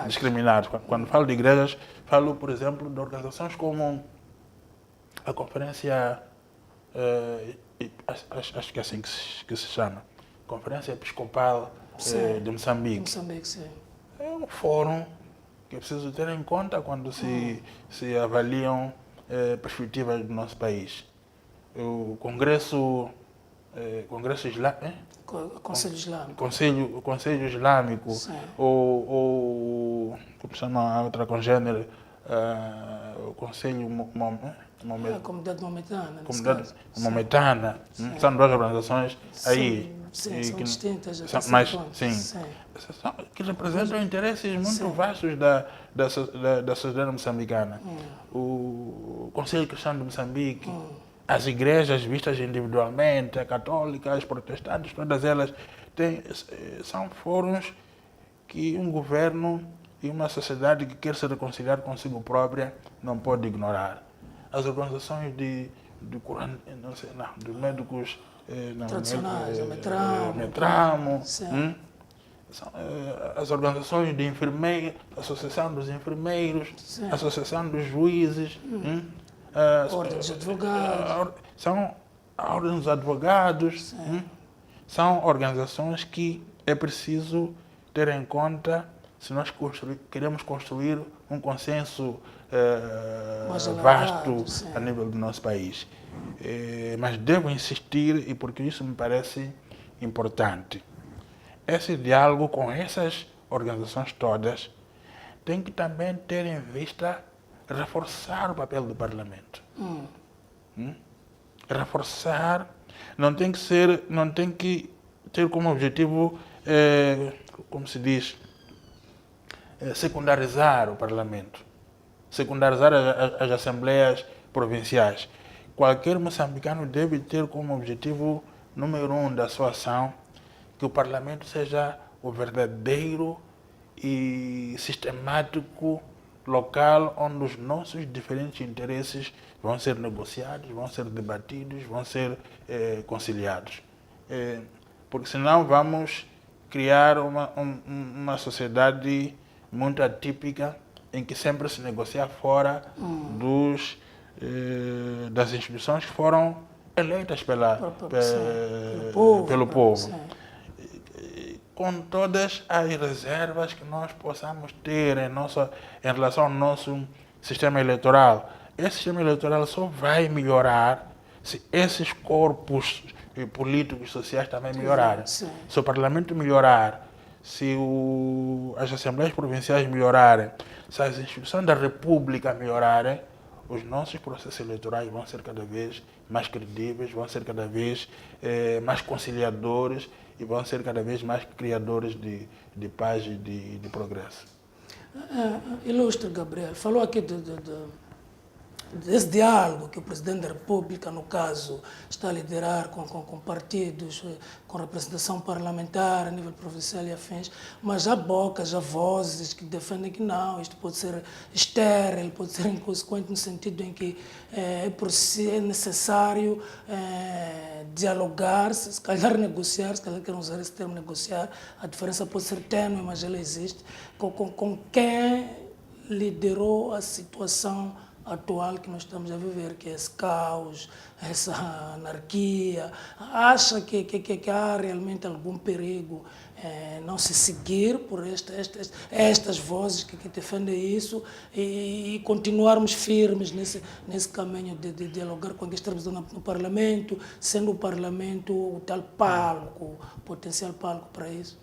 discriminados. Quando falo de igrejas, falo, por exemplo, de organizações como a Conferência, acho que é assim que se chama, Conferência Episcopal de Moçambique. É um fórum que é preciso ter em conta quando se avaliam perspectivas do nosso país. O Conselho Islâmico, ou como se chama a outra congênere, o Conselho
Comunidade
Maometana. São duas organizações aí.
São distintas.
Que representam interesses muito vastos da sociedade moçambicana. O Conselho Cristão de Moçambique, as igrejas vistas individualmente, a católica, as protestantes, todas elas são fóruns que um governo e uma sociedade que quer se reconciliar consigo própria não pode ignorar. As organizações de médicos
tradicionais,
Metramo, as organizações de enfermeiros, Associação dos Enfermeiros, Associação dos Juízes,
Ordem dos Advogados.
São a Ordem dos Advogados, são organizações que é preciso ter em conta se nós queremos construir um consenso vasto a nível do nosso país. Mas devo insistir, e porque isso me parece importante, esse diálogo com essas organizações todas tem que também ter em vista reforçar o papel do Parlamento. Reforçar, não tem que ter como objetivo, como se diz, secundarizar o Parlamento. secundarizar as assembleias provinciais. Qualquer moçambicano deve ter como objetivo número 1 da sua ação que o Parlamento seja o verdadeiro e sistemático local onde os nossos diferentes interesses vão ser negociados, vão ser debatidos, vão ser conciliados. Porque senão vamos criar uma sociedade muito atípica em que sempre se negocia fora das instituições que foram eleitas pelo povo. Com todas as reservas que nós possamos ter em relação ao nosso sistema eleitoral. Esse sistema eleitoral só vai melhorar se esses corpos políticos sociais também melhorarem. Se o Parlamento melhorar, se as assembleias provinciais melhorarem, se as instituições da República melhorarem, os nossos processos eleitorais vão ser cada vez mais credíveis, vão ser cada vez mais conciliadores e vão ser cada vez mais criadores de paz e de progresso.
Ilustre Gabriel, falou aqui desse diálogo que o Presidente da República, no caso, está a liderar com partidos, com representação parlamentar a nível provincial e afins, mas há bocas, há vozes que defendem que não, isto pode ser estéril, pode ser inconsequente no sentido em que é necessário dialogar, se calhar negociar, se calhar querem usar esse termo negociar, a diferença pode ser tênue, mas ela existe, com quem liderou a situação atual que nós estamos a viver, que é esse caos, essa anarquia. Acha que há realmente algum perigo não se seguir por estas vozes que defendem isso e continuarmos firmes nesse caminho de dialogar com quem está representando no Parlamento, sendo o Parlamento o tal palco, potencial palco para isso?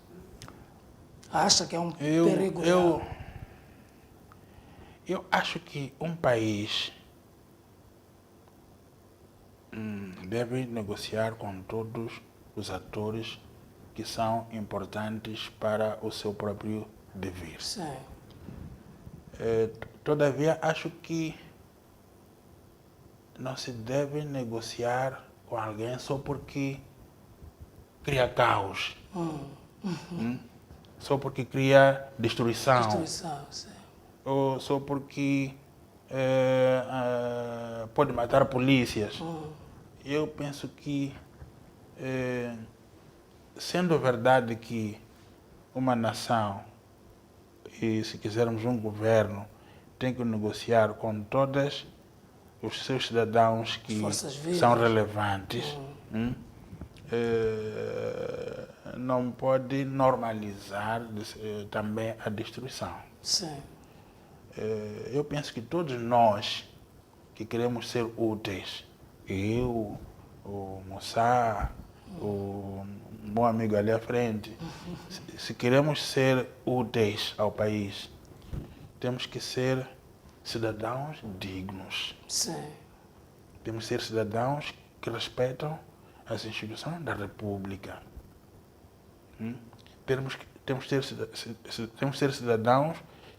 Acha que é um perigo real?
Eu acho que um país deve negociar com todos os atores que são importantes para o seu próprio dever.
Sim.
Todavia, acho que não se deve negociar com alguém só porque cria caos. Só porque cria destruição.
Destruição, sim.
Ou só porque pode matar polícias. Eu penso que, sendo verdade que uma nação, e se quisermos um governo, tem que negociar com todos os seus cidadãos que são relevantes, não pode normalizar também a destruição.
Sim.
Eu penso que todos nós que queremos ser úteis, eu, o Moçá, o bom amigo ali à frente, se queremos ser úteis ao país, temos que ser cidadãos dignos.
Sim.
Temos que ser cidadãos que respeitam as instituições da República. Temos que ser cidadãos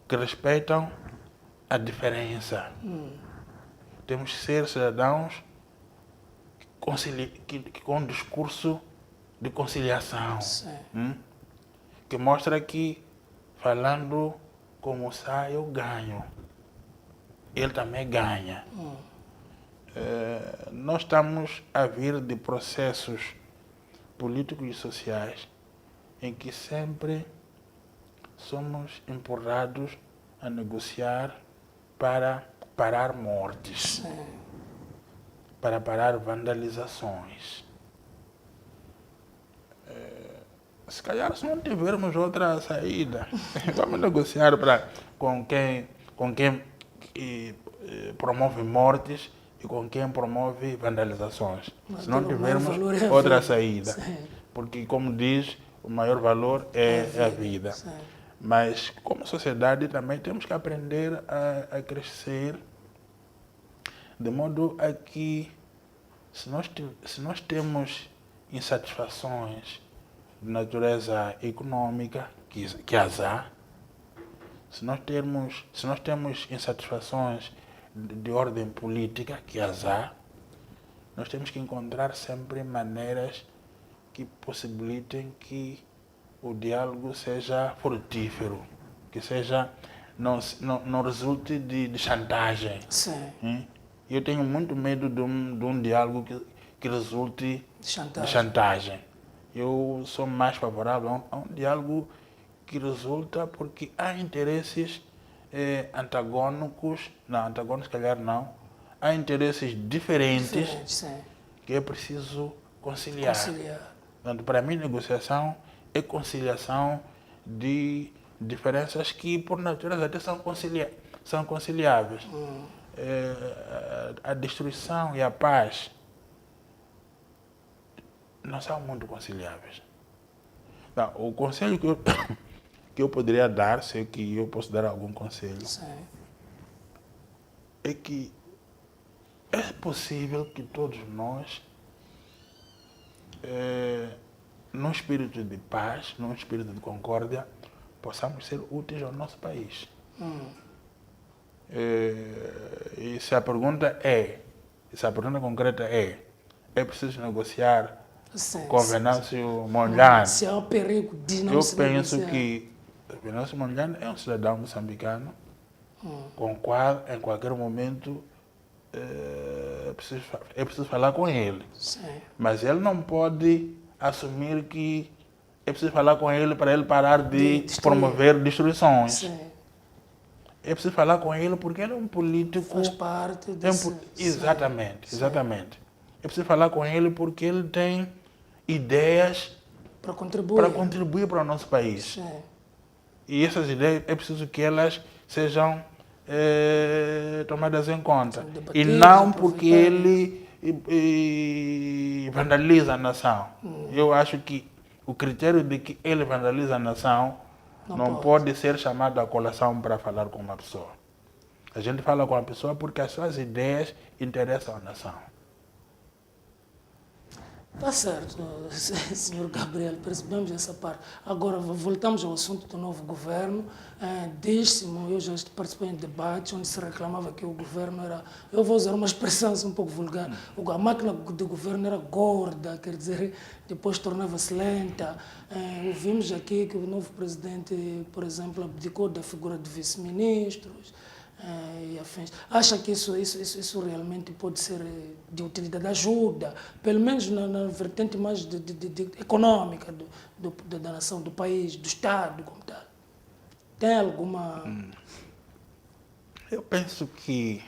que respeitam a diferença. Temos que ser cidadãos com um discurso de conciliação. Que mostra que, falando como o Sá, eu ganho. Ele também ganha. Nós estamos a vir de processos políticos e sociais em que sempre somos empurrados a negociar para parar mortes, para parar vandalizações. Se calhar, se não tivermos outra saída, vamos negociar com quem promove mortes e com quem promove vandalizações. Se não tivermos outra saída. Porque, como diz, o maior valor é a vida. Mas, como sociedade, também temos que aprender a crescer de modo a que, se nós temos insatisfações de natureza econômica, que as há, Se nós temos insatisfações de ordem política, que as há, nós temos que encontrar sempre maneiras que possibilitem que o diálogo seja frutífero, que seja não resulte de chantagem.
Sim.
Eu tenho muito medo de um diálogo que resulte
Chantagem.
de chantagem. Eu sou mais favorável a um diálogo que resulta porque há interesses antagônicos, não, antagônicos calhar não, há interesses diferentes
Sim.
que é preciso conciliar. Portanto, para mim, negociação é conciliação de diferenças que, por natureza, até são conciliáveis. A destruição e a paz não são muito conciliáveis. Não, o conselho que eu poderia dar, se é que eu posso dar algum conselho, é que é possível que todos nós, num espírito de paz, num espírito de concórdia, possamos ser úteis ao nosso país. E se a pergunta concreta é preciso negociar com Venâncio Mondlane?
Se há um perigo de não se negociar.
Eu penso que Venâncio Mondlane é um cidadão moçambicano com o qual, em qualquer momento, é preciso falar com ele.
Sim.
Mas ele não pode assumir que é preciso falar com ele para ele parar de promover destruições.
Sim.
É preciso falar com ele porque ele é um político...
Faz parte desse...
Exatamente. É preciso falar com ele porque ele tem ideias para contribuir para o nosso país.
Sim.
E essas ideias é preciso que elas sejam tomadas em conta. E não porque ele vandaliza a nação. Eu acho que o critério de que ele vandaliza a nação não pode ser chamado a colação para falar com uma pessoa. A gente fala com a pessoa porque as suas ideias interessam a nação.
Está certo, Sr. Gabriel, percebemos essa parte. Agora, voltamos ao assunto do novo governo. Diz-se-me, eu já participei em debates onde se reclamava que o governo era, eu vou usar uma expressão um pouco vulgar, a máquina do governo era gorda, quer dizer, depois tornava-se lenta. Ouvimos aqui que o novo presidente, por exemplo, abdicou da figura de vice-ministros. E afins. Acha que isso realmente pode ser de utilidade, ajuda, pelo menos na vertente mais econômica da nação, do país, do Estado, como tal? Tem alguma...
Eu penso que,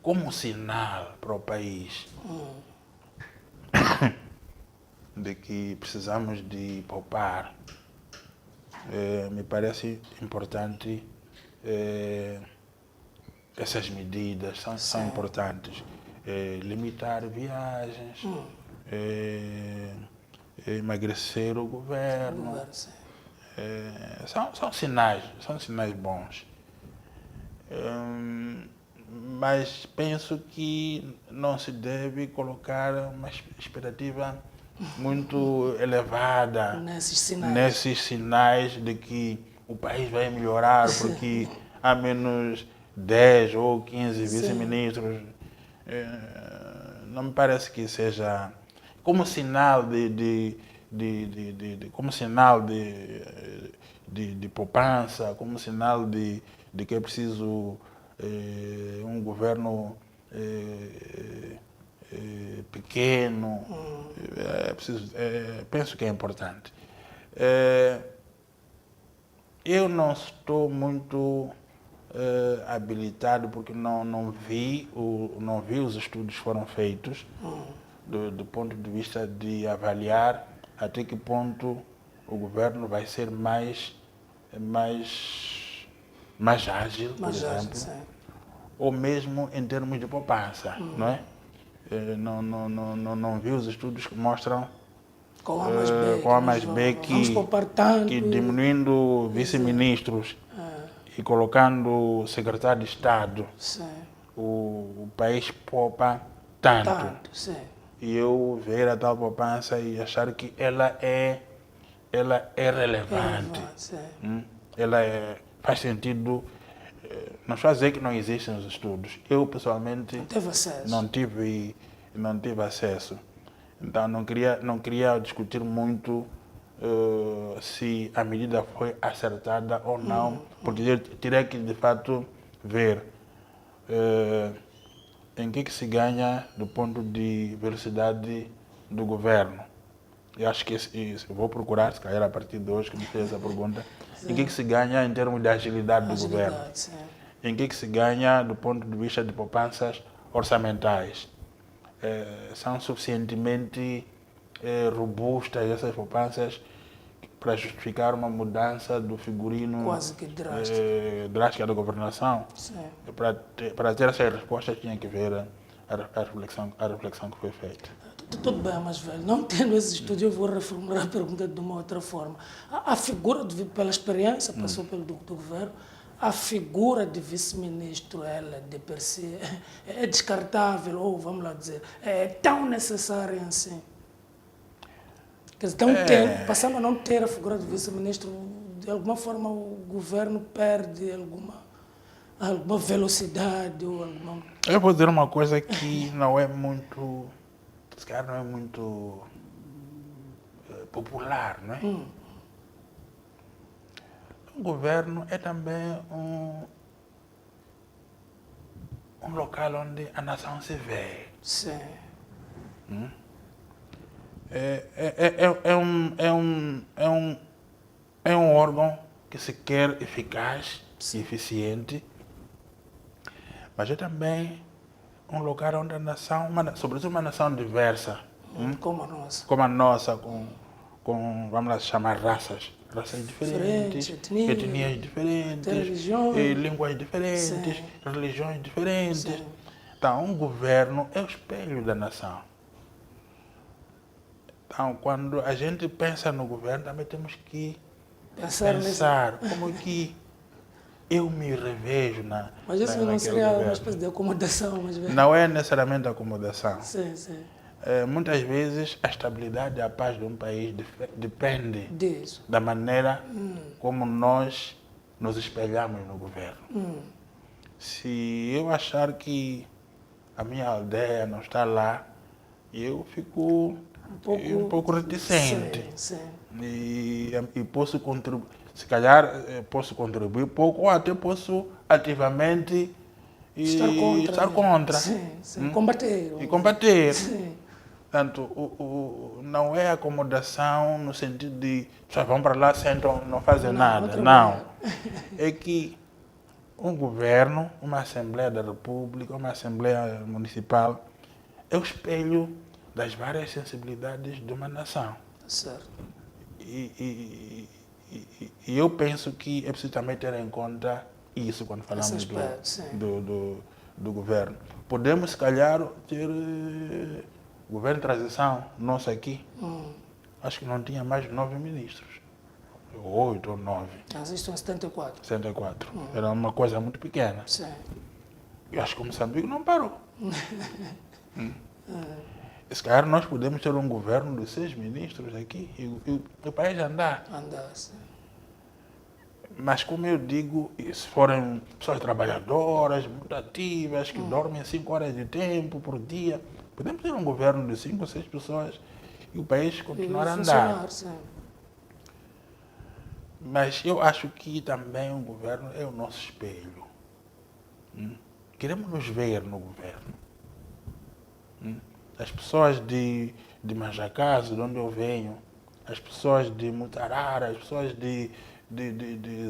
como sinal para o país de que precisamos de poupar, me parece importante. Essas medidas são importantes. Limitar viagens, emagrecer o governo. São sinais bons. Mas penso que não se deve colocar uma expectativa muito elevada nesses sinais de que o país vai melhorar porque há menos 10 ou 15 vice-ministros. Não me parece que seja como sinal de poupança, como sinal de que é preciso um governo pequeno. Penso que é importante. Eu não estou muito habilitado porque não vi os estudos que foram feitos do ponto de vista de avaliar até que ponto o governo vai ser mais ágil, por exemplo, ou mesmo em termos de poupança, não é? Não vi os estudos que mostram com a mais B que diminuindo vice-ministros e colocando secretário de Estado, o país poupa tanto. E eu ver a tal poupança e achar que ela é relevante. Ela é faz sentido. Não estou a dizer que não existem os estudos. Eu, pessoalmente,
Teve acesso.
não tive acesso. Então, não queria discutir muito se a medida foi acertada ou não, porque eu teria que, de fato, ver em que se ganha do ponto de velocidade do governo. Eu acho que eu vou procurar, se calhar a partir de hoje que me fez essa pergunta, em que se ganha em termos de agilidade do governo.
Sim.
Em que se ganha do ponto de vista de poupanças orçamentais. São suficientemente robustas essas poupanças para justificar uma mudança do figurino
Quase que drástica.
drástica da governação.
Sim.
Para ter essas respostas tinha que ver a reflexão que foi feita.
Tudo bem, mas velho, não tendo esse estudo, eu vou reformular a pergunta de uma outra forma. A figura, pela experiência, passou pelo do governo, a figura de vice-ministro, ela de per si, é descartável, ou vamos lá dizer, é tão necessária assim. Quer dizer, passando a não ter a figura de vice-ministro, de alguma forma o governo perde alguma velocidade ou alguma...
Eu vou dizer uma coisa que não é muito, se calhar não é muito popular, não é? O governo é também um local onde a nação se vê.
Sim.
É um órgão que se quer eficaz e eficiente, mas é também um lugar onde a nação, sobretudo uma nação diversa,
Como a nossa.
como a nossa, com vamos lá chamar raças diferentes, etnias diferentes,
religiões,
línguas diferentes,
sim,
religiões diferentes.
sim.
Então, um governo é o espelho da nação. Então, quando a gente pensa no governo, também temos que pensar como que eu me revejo
Mas isso não seria
governo.
uma espécie de acomodação, mas
Não é necessariamente acomodação.
Sim, sim.
Muitas vezes a estabilidade e a paz de um país depende
Disso.
da maneira como nós nos espelhamos no governo. Se eu achar que a minha aldeia não está lá, eu fico um pouco reticente.
Sim, sim.
E posso contribuir, se calhar posso contribuir pouco ou até posso ativamente estar contra.
Sim, sim. Combater.
E combater.
Sim.
Portanto, não é acomodação no sentido de só vão para lá, sentam, não fazem nada.
não
Não. É que um governo, uma Assembleia da República, uma Assembleia Municipal é o espelho das várias sensibilidades de uma nação.
Certo.
E eu penso que é preciso também ter em conta isso quando falamos do governo. Podemos, se calhar, ter governo de transição nosso aqui. Acho que não tinha mais de 9 ministros. 8 ou 9.
Mas isto é 74.
74. Era uma coisa muito pequena.
Sim.
Eu acho que o Moçambique não parou. Se calhar nós podemos ter um governo de 6 ministros aqui e o país andar.
Sim.
Mas como eu digo, se forem pessoas trabalhadoras, muito ativas, que dormem 5 horas de tempo por dia, podemos ter um governo de 5 ou 6 pessoas e o país continuar a andar.
Sim.
Mas eu acho que também o governo é o nosso espelho. Queremos nos ver no governo. As pessoas de Manjacazo, de onde eu venho, as pessoas de Mutarara, as pessoas de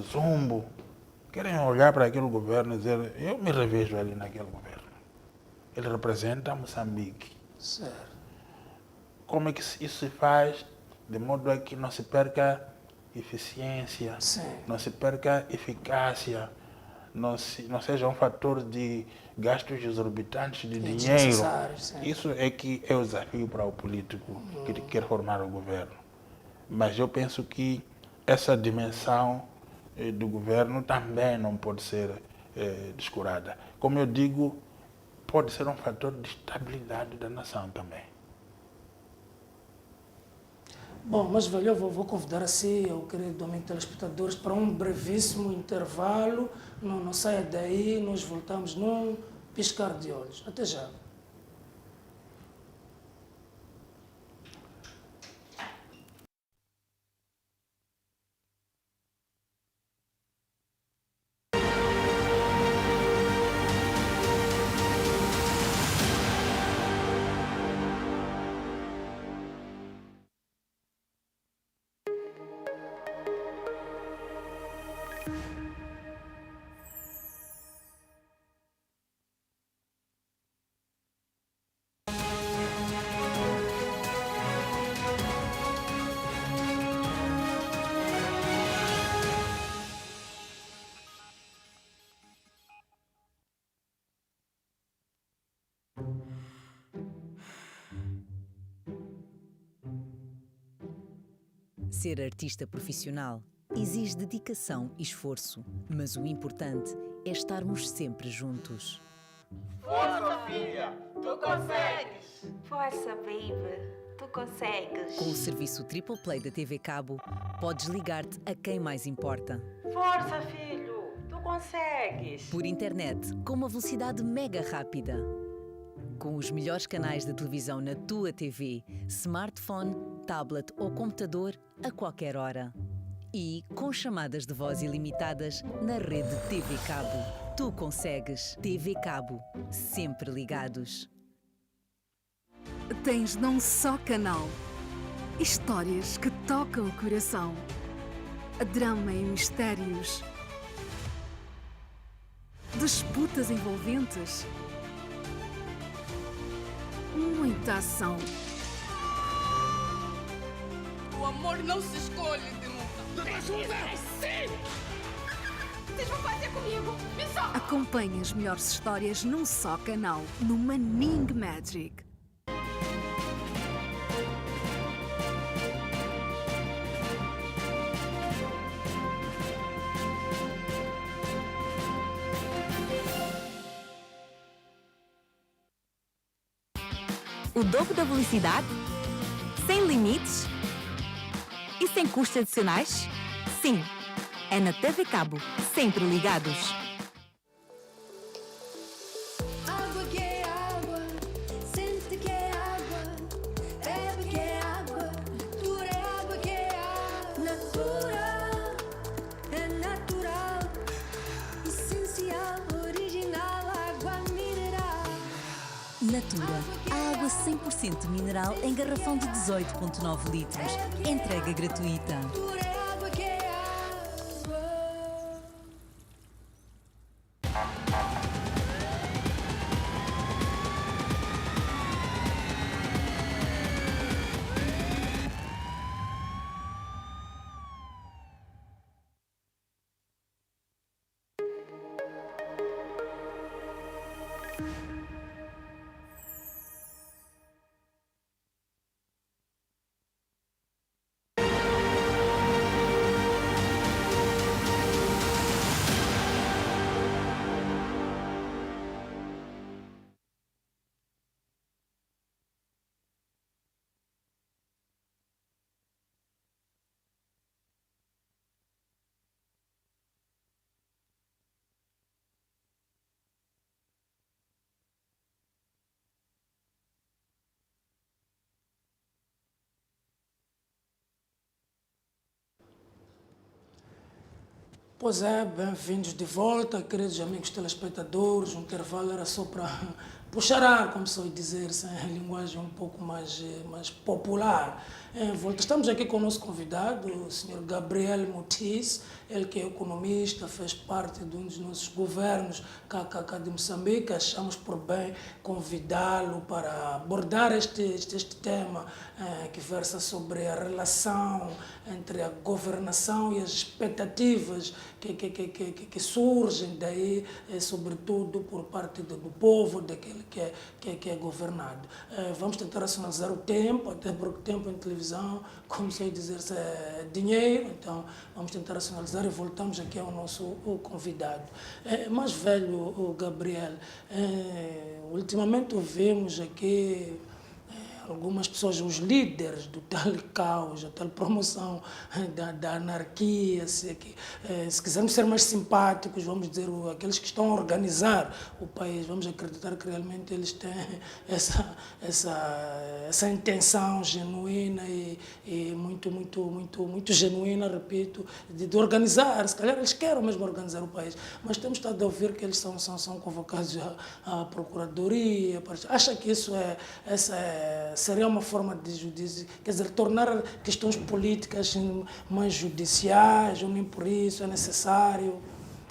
Zumbo, querem olhar para aquele governo e dizer, eu me revejo ali naquele governo. Ele representa Moçambique.
Certo.
Como é que isso se faz de modo a que não se perca eficiência, não se perca eficácia, não seja um fator de gastos exorbitantes de dinheiro. Isso é que é o desafio para o político que quer formar o governo. Mas eu penso que essa dimensão do governo também não pode ser descurada. Como eu digo, pode ser um fator de estabilidade da nação também.
Bom, mas velho, eu vou convidar assim, o querido amigo telespectadores, para um brevíssimo intervalo. Não saia daí, nós voltamos num piscar de olhos. Até já.
Ser artista profissional exige dedicação e esforço, mas o importante é estarmos sempre juntos.
Força, filha! Tu consegues! Força, baby! Tu consegues!
Com o serviço Triple Play da TV Cabo, podes ligar-te a quem mais importa.
Força, filho! Tu consegues!
Por internet, com uma velocidade mega rápida. Com os melhores canais de televisão na tua TV, smartphone, tablet ou computador a qualquer hora. E com chamadas de voz ilimitadas na rede TV Cabo. Tu consegues. TV Cabo. Sempre ligados.
Tens num só canal histórias que tocam o coração, drama e mistérios, disputas envolventes, muita ação.
O amor não se escolhe, Demuca. Me ajuda! Sim! Vocês vão fazer comigo? Me só!
Acompanhe as melhores histórias num só canal, no Manning Magic.
O dobro da velocidade? Sem limites? E sem custos adicionais? Sim, é na TV Cabo, sempre ligados.
Água que é água, sente que é água, bebe que é água, natura é água que é água, natura é natural, essencial, original, água mineral.
Natura. A água 100% mineral em garrafão de 18,9 litros. Entrega gratuita.
Natura é água que é água.
Pois é, bem-vindos de volta, queridos amigos telespectadores. O intervalo era só para puxar ar, como se ouve dizer, em linguagem um pouco mais popular. Volta. Estamos aqui com o nosso convidado, o Sr. Gabriel Mutiz, ele que é economista, fez parte de um dos nossos governos cá de Moçambique. Achamos por bem convidá-lo para abordar este tema que versa sobre a relação entre a governação e as expectativas que surgem daí, sobretudo por parte do povo, daquele que é governado. Vamos tentar racionalizar o tempo, até porque o tempo em televisão, como sei dizer, é dinheiro, então vamos tentar racionalizar e voltamos aqui ao nosso convidado. Mais velho, o Gabriel, ultimamente ouvimos aqui algumas pessoas, os líderes do tal caos, a tal promoção da anarquia, se quisermos ser mais simpáticos, vamos dizer, aqueles que estão a organizar o país, vamos acreditar que realmente eles têm essa intenção genuína e muito genuína, repito, de organizar. Se calhar eles querem mesmo organizar o país, mas temos estado a ouvir que eles são convocados à Procuradoria. Acha que isso seria uma forma de judício, quer dizer, tornar questões políticas mais judiciais, ou nem por isso é necessário?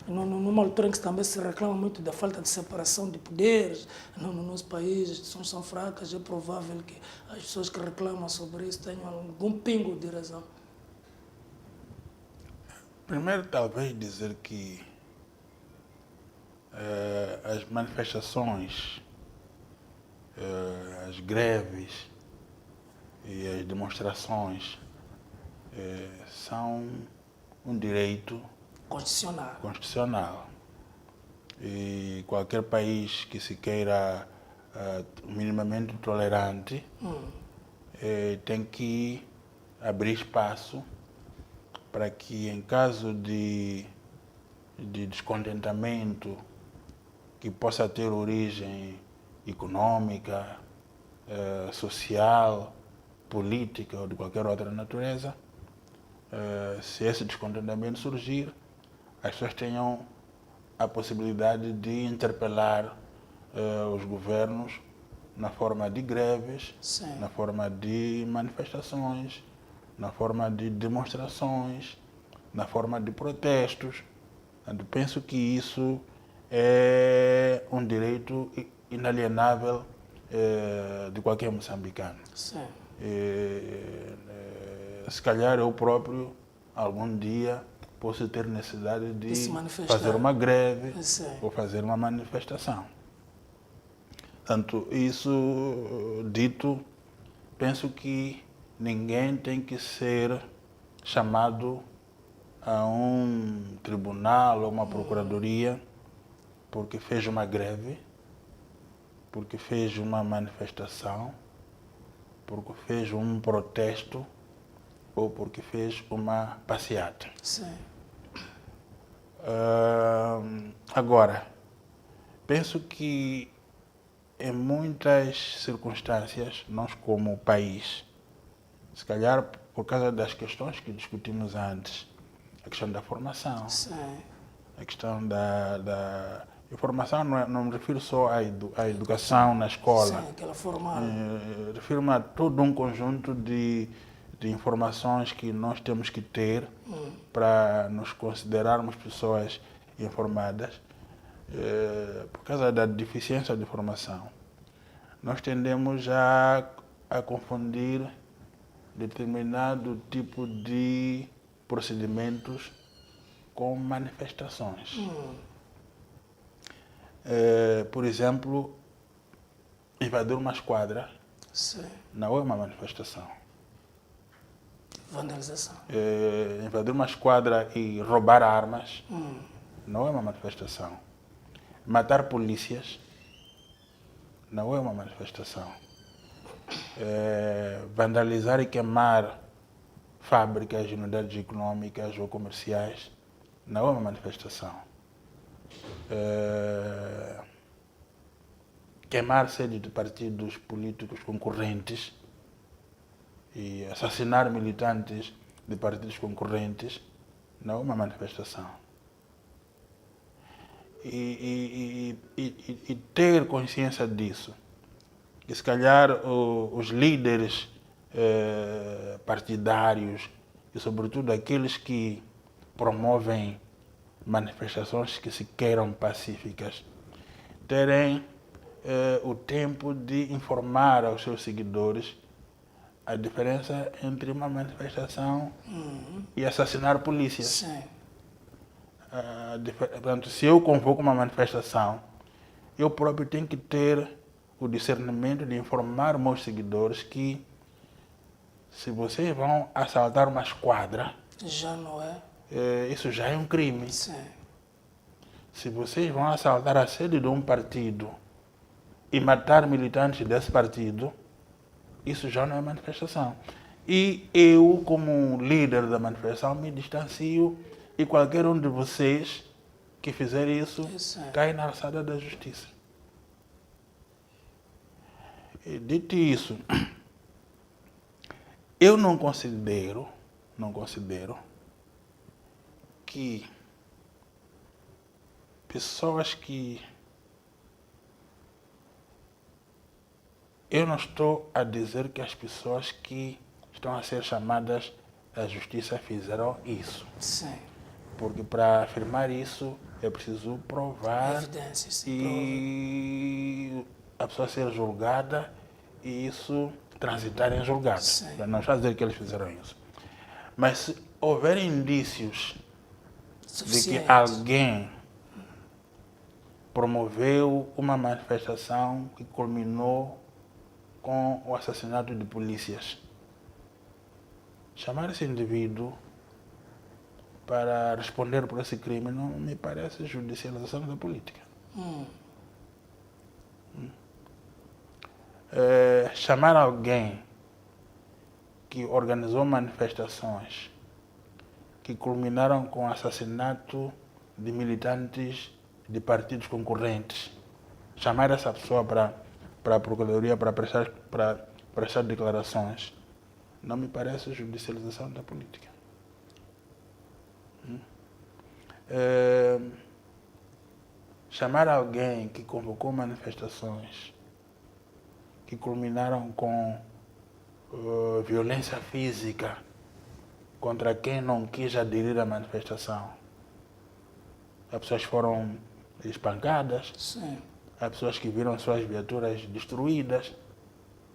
Numa altura em que também se reclama muito da falta de separação de poderes no nosso país, as instituições são fracas, é provável que as pessoas que reclamam sobre isso tenham algum pingo de razão.
Primeiro, talvez dizer que as manifestações, as greves e as demonstrações são um direito constitucional. E qualquer país que se queira minimamente tolerante tem que abrir espaço para que, em caso de descontentamento que possa ter origem econômica, social, política ou de qualquer outra natureza, se esse descontentamento surgir, as pessoas tenham a possibilidade de interpelar os governos na forma de greves,
Sim.
na forma de manifestações, na forma de demonstrações, na forma de protestos. Eu penso que isso é um direito inalienável de qualquer moçambicano.
Sim.
Se calhar eu próprio, algum dia, posso ter necessidade de
se manifestar.
fazer uma greve
Sim.
ou fazer uma manifestação. Portanto, isso dito, penso que ninguém tem que ser chamado a um tribunal ou uma procuradoria porque fez uma greve, porque fez uma manifestação, porque fez um protesto ou porque fez uma passeata.
Sim.
Agora, penso que em muitas circunstâncias, nós como país, se calhar por causa das questões que discutimos antes, a questão da formação,
Sim.
a questão da informação, não me refiro só à educação na escola,
Sim, aquela formal.
refiro-me a todo um conjunto de informações que nós temos que ter para nos considerarmos pessoas informadas. Por causa da deficiência de informação, nós tendemos a confundir determinado tipo de procedimentos com manifestações. Por exemplo, invadir uma esquadra
Sim.
não é uma manifestação.
Vandalização.
Invadir uma esquadra e roubar armas não é uma manifestação. Matar polícias não é uma manifestação. Vandalizar e queimar fábricas, unidades econômicas ou comerciais não é uma manifestação. Queimar sede de partidos políticos concorrentes e assassinar militantes de partidos concorrentes não é uma manifestação. E ter consciência disso, que se calhar os líderes partidários e sobretudo aqueles que promovem manifestações que se queiram pacíficas, terem o tempo de informar aos seus seguidores a diferença entre uma manifestação e assassinar polícias.
Sim.
Portanto, se eu convoco uma manifestação, eu próprio tenho que ter o discernimento de informar meus seguidores que se vocês vão assaltar uma esquadra,
Já não é?
isso já é um crime.
Sim.
Se vocês vão assaltar a sede de um partido e matar militantes desse partido, isso já não é manifestação. E eu, como líder da manifestação, me distancio e qualquer um de vocês que fizer isso cai na alçada da justiça. E, dito isso, eu não considero que pessoas que... Eu não estou a dizer que as pessoas que estão a ser chamadas à justiça fizeram isso.
Sim.
Porque para afirmar isso é preciso provar
Evidências,
e a pessoa ser julgada e isso transitar em julgado.
Sim.
Não está a dizer que eles fizeram isso. Mas se houver indícios de que alguém promoveu uma manifestação que culminou com o assassinato de polícias, chamar esse indivíduo para responder por esse crime não me parece judicialização da política. Chamar alguém que organizou manifestações que culminaram com o assassinato de militantes de partidos concorrentes, chamar essa pessoa para a Procuradoria para prestar declarações, não me parece judicialização da política. Chamar alguém que convocou manifestações que culminaram com violência física contra quem não quis aderir à manifestação. As pessoas foram espancadas,
Sim.
há pessoas que viram suas viaturas destruídas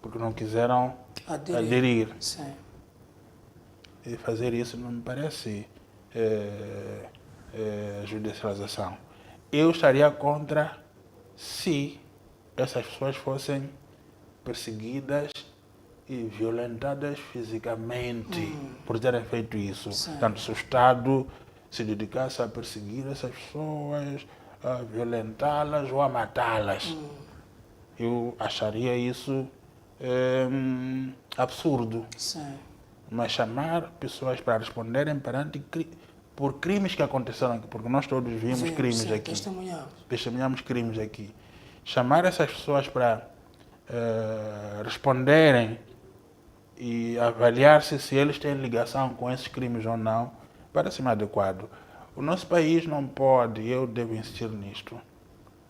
porque não quiseram aderir.
Sim.
E fazer isso não me parece judicialização. Eu estaria contra se essas pessoas fossem perseguidas e violentadas fisicamente por terem feito isso. Portanto, se o Estado se dedicasse a perseguir essas pessoas, a violentá-las ou a matá-las, eu acharia isso absurdo.
Sim.
Mas chamar pessoas para responderem por crimes que aconteceram aqui, porque nós todos vimos crimes aqui. Testemunhamos crimes aqui. Chamar essas pessoas para responderem e avaliar se eles têm ligação com esses crimes ou não, parece-me adequado. O nosso país não pode, eu devo insistir nisto,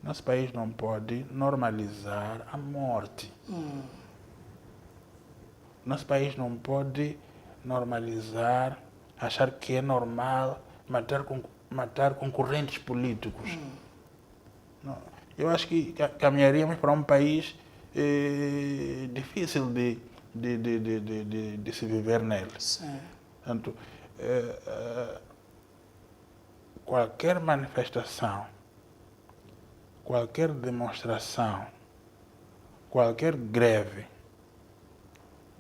nosso país não pode normalizar a morte. Nosso país não pode normalizar, achar que é normal matar concorrentes políticos. Não. Eu acho que caminharíamos para um país difícil de se viver nele.
Sim.
Portanto, qualquer manifestação, qualquer demonstração, qualquer greve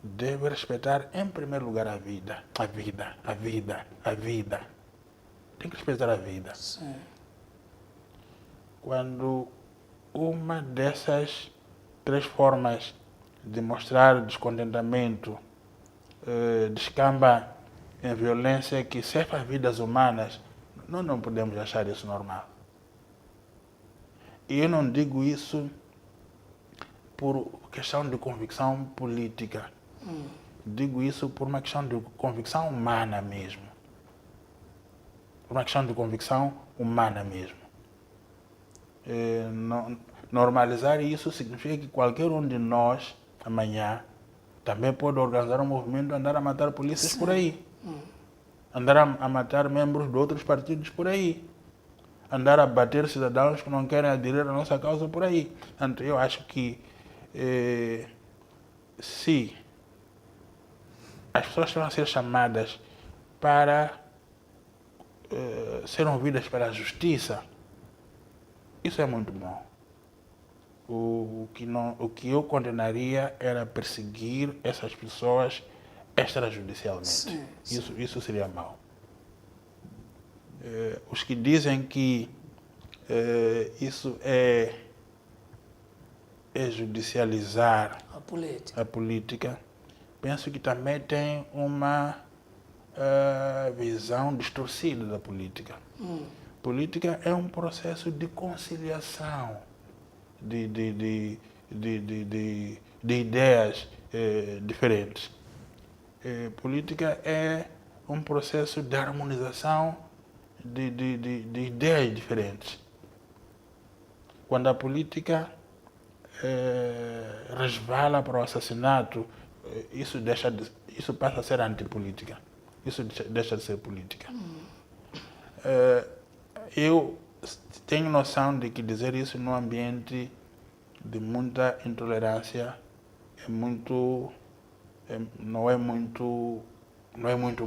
deve respeitar em primeiro lugar a vida. A vida, a vida, a vida. Tem que respeitar a vida.
Sim.
Quando uma dessas três formas de mostrar descontentamento descamba em violência que ceifa vidas humanas, nós não podemos achar isso normal. E eu não digo isso por questão de convicção política. Digo isso por uma questão de convicção humana mesmo. Por uma questão de convicção humana mesmo. Normalizar isso significa que qualquer um de nós, amanhã, também pode organizar um movimento e andar a matar polícias por aí. Andar a matar membros de outros partidos por aí. Andar a bater cidadãos que não querem aderir à nossa causa por aí. Portanto, eu acho que se as pessoas estão a ser chamadas para serem ouvidas pela justiça, isso é muito bom. O que eu condenaria era perseguir essas pessoas extrajudicialmente.
Sim.
Isso seria mau. Os que dizem que isso é é judicializar
A política.
a política, penso que também tem uma visão distorcida da política. Política é um processo de conciliação de ideias diferentes. Política é um processo de harmonização de ideias diferentes. Quando a política resvala para o assassinato, isso passa a ser antipolítica. Isso deixa de ser política. Eu tenho noção de que dizer isso num ambiente de muita intolerância não é muito bom.
Não é muito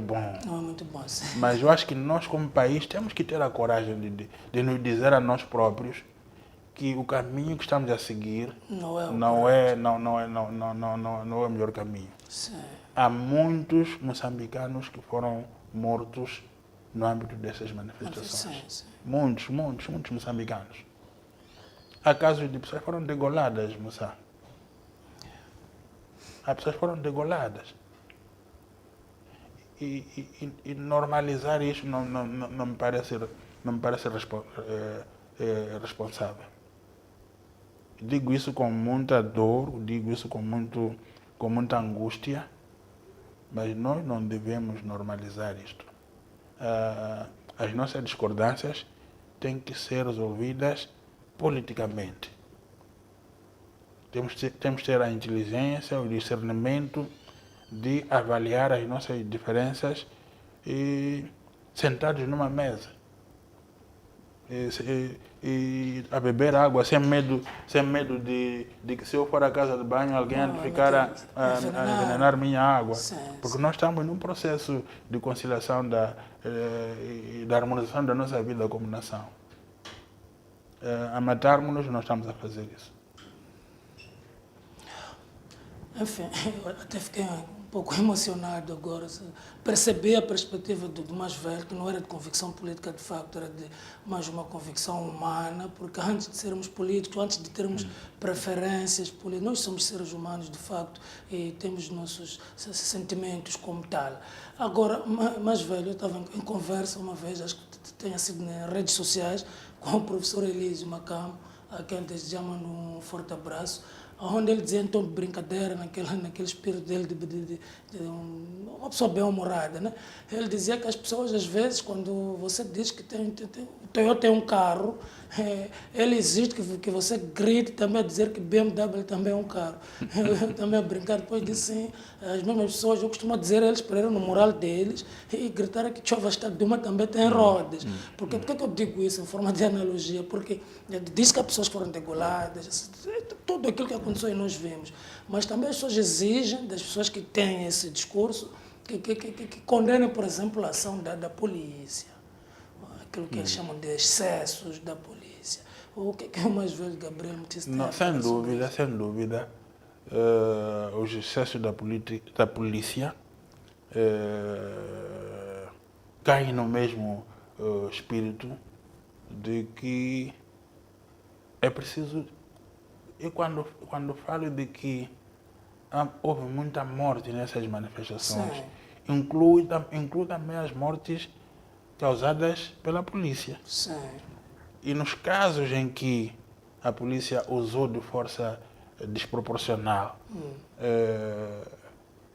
bom, sim.
Mas eu acho que nós, como país, temos que ter a coragem de nos dizer a nós próprios que o caminho que estamos a seguir não é o melhor caminho.
Sim.
Há muitos moçambicanos que foram mortos no âmbito dessas manifestações.
Sim, sim.
Muitos moçambicanos. Há casos de pessoas que foram degoladas, moça. Há pessoas que foram degoladas. E normalizar isso não me parece responsável. Digo isso com muita dor, digo isso com muita angústia, mas nós não devemos normalizar isto. As nossas discordâncias têm que ser resolvidas politicamente. Temos que ter a inteligência, o discernimento de avaliar as nossas diferenças e sentados numa mesa e a beber água sem medo de que se eu for à casa de banho alguém há de ficar a envenenar minha água. Porque nós estamos num processo de conciliação da harmonização da nossa vida como nação. A matarmos-nos, nós estamos a fazer isso.
Enfim, eu até fiquei um pouco emocionado agora. Percebi a perspectiva do mais velho, que não era de convicção política, de facto, era de mais uma convicção humana, porque antes de sermos políticos, antes de termos preferências políticas, nós somos seres humanos, de facto, e temos nossos sentimentos como tal. Agora, mais velho, eu estava em conversa uma vez, acho que tenha sido nas redes sociais, com o professor Elísio Macamo, a quem desde já mando um forte abraço, onde ele dizia, então, de brincadeira, naquele espírito dele de uma pessoa bem humorada, né? Ele dizia que as pessoas, às vezes, quando você diz que o Toyota tem um carro, ele exige que você grite também a dizer que BMW também é um carro. Eu também a brincar, depois disse sim, as mesmas pessoas, eu costumo dizer a eles, para ir no moral deles, e gritar que Chova está de uma também tem rodas. Por que eu digo isso em forma de analogia? Porque diz que as pessoas foram degoladas, tudo aquilo que aconteceu e nós vimos. Mas também as pessoas exigem das pessoas que têm esse discurso que condenem, por exemplo, a ação da polícia. Aquilo que eles chamam de excessos da polícia. O que é o mais velho Gabriel Mutista?
Sem dúvida. Os excessos da polícia caem no mesmo espírito de que é preciso. E quando falo de que houve muita morte nessas manifestações, inclui também as mortes causadas pela polícia.
Sim.
E nos casos em que a polícia usou de força desproporcional,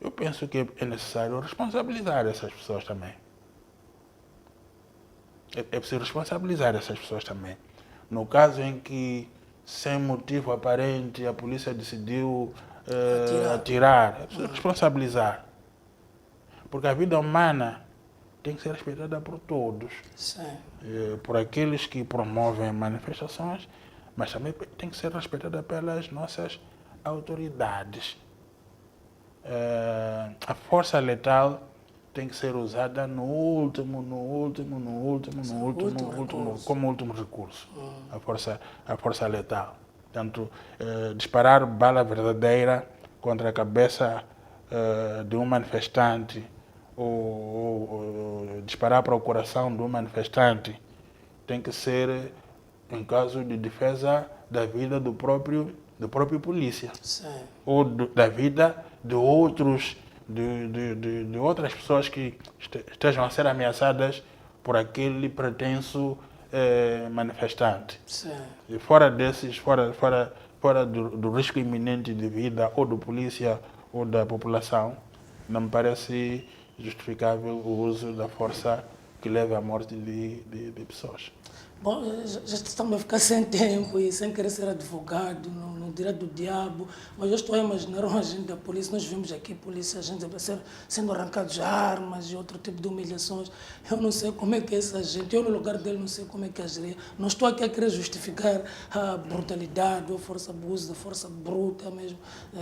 eu penso que é necessário responsabilizar essas pessoas também. É preciso responsabilizar essas pessoas também. No caso em que, sem motivo aparente, a polícia decidiu atirar, é preciso responsabilizar. Porque a vida humana tem que ser respeitada por todos.
Sim.
Por aqueles que promovem manifestações, mas também tem que ser respeitada pelas nossas autoridades. A força letal tem que ser usada como último recurso. A força letal. Portanto, disparar bala verdadeira contra a cabeça de um manifestante ou disparar para o coração de um manifestante tem que ser em caso de defesa da vida do próprio do próprio polícia.
Sim.
Ou da vida de outros, de outras pessoas que estejam a ser ameaçadas por aquele pretenso manifestante.
Sim.
E fora desses, fora do risco iminente de vida ou do polícia ou da população, não me parece justificável o uso da força que leva à morte de pessoas.
Bom, já estamos a ficar sem tempo e sem querer ser advogado no direito do diabo, mas eu estou a imaginar um agente da polícia, nós vimos aqui polícia, agentes sendo arrancados armas e outro tipo de humilhações. Eu não sei como é que é esse agente, eu no lugar dele não sei como é que agiria. Não estou aqui a querer justificar a brutalidade ou força abuso, da força bruta mesmo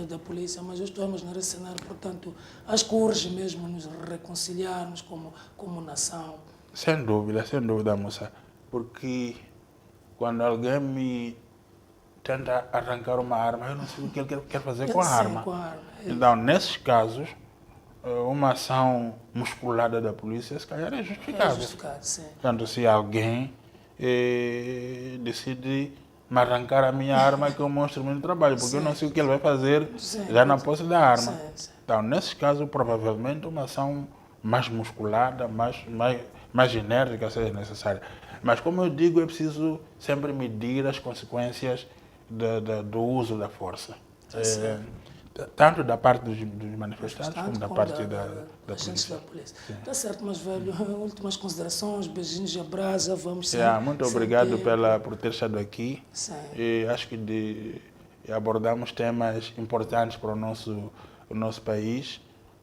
da polícia, mas eu estou a imaginar esse cenário, portanto, acho que urge mesmo nos reconciliarmos como nação.
Sem dúvida, moça. Porque quando alguém me tenta arrancar uma arma, eu não sei o que ele quer fazer com a arma. Então, nesses casos, uma ação musculada da polícia, se calhar, é justificável.
É justificado, sim.
Portanto, se alguém decide me arrancar a minha arma, que é um instrumento de trabalho, porque eu não sei o que ele vai fazer já na posse da arma. Então, nesses casos, provavelmente, uma ação mais musculada, mais enérgica seja necessária. Mas, como eu digo, é preciso sempre medir as consequências do uso da força. Tanto da parte dos manifestantes como da parte da polícia.
Está certo, mas velho, últimas considerações, beijinhos e abraços, vamos ser.
Muito obrigado por ter estado aqui. E acho que abordamos temas importantes para o nosso país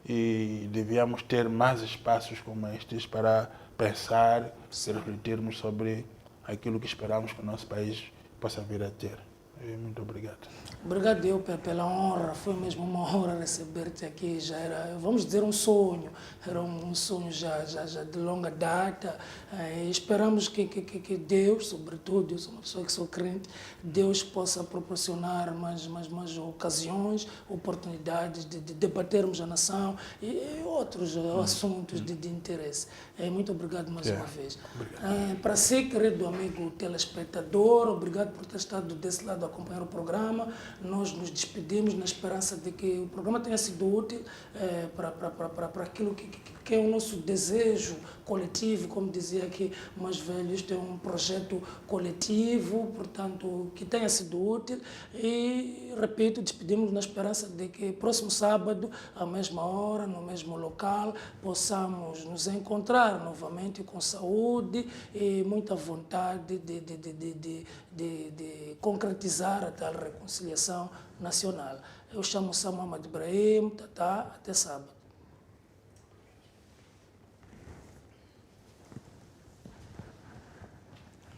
e devíamos ter mais espaços como estes para pensar e refletirmos sobre aquilo que esperamos que o nosso país possa vir a ter. Muito obrigado.
Obrigado eu pela honra, foi mesmo uma honra receber-te aqui, já era, vamos dizer, um sonho, era um sonho já de longa data, e esperamos que Deus, sobretudo, eu sou uma pessoa que sou crente, Deus possa proporcionar mais ocasiões, oportunidades de debatermos a nação e outros assuntos de interesse. Muito obrigado mais uma vez. Para si, querido amigo telespectador, obrigado por ter estado desse lado a acompanhar o programa. Nós nos despedimos na esperança de que o programa tenha sido útil para aquilo que é o nosso desejo coletivo, como dizia aqui mais velho, isto é um projeto coletivo, portanto, que tenha sido útil e, repito, despedimos na esperança de que próximo sábado, à mesma hora, no mesmo local, possamos nos encontrar novamente com saúde e muita vontade de concretizar a tal reconciliação nacional. Eu chamo Samuel Ibrahim, até sábado.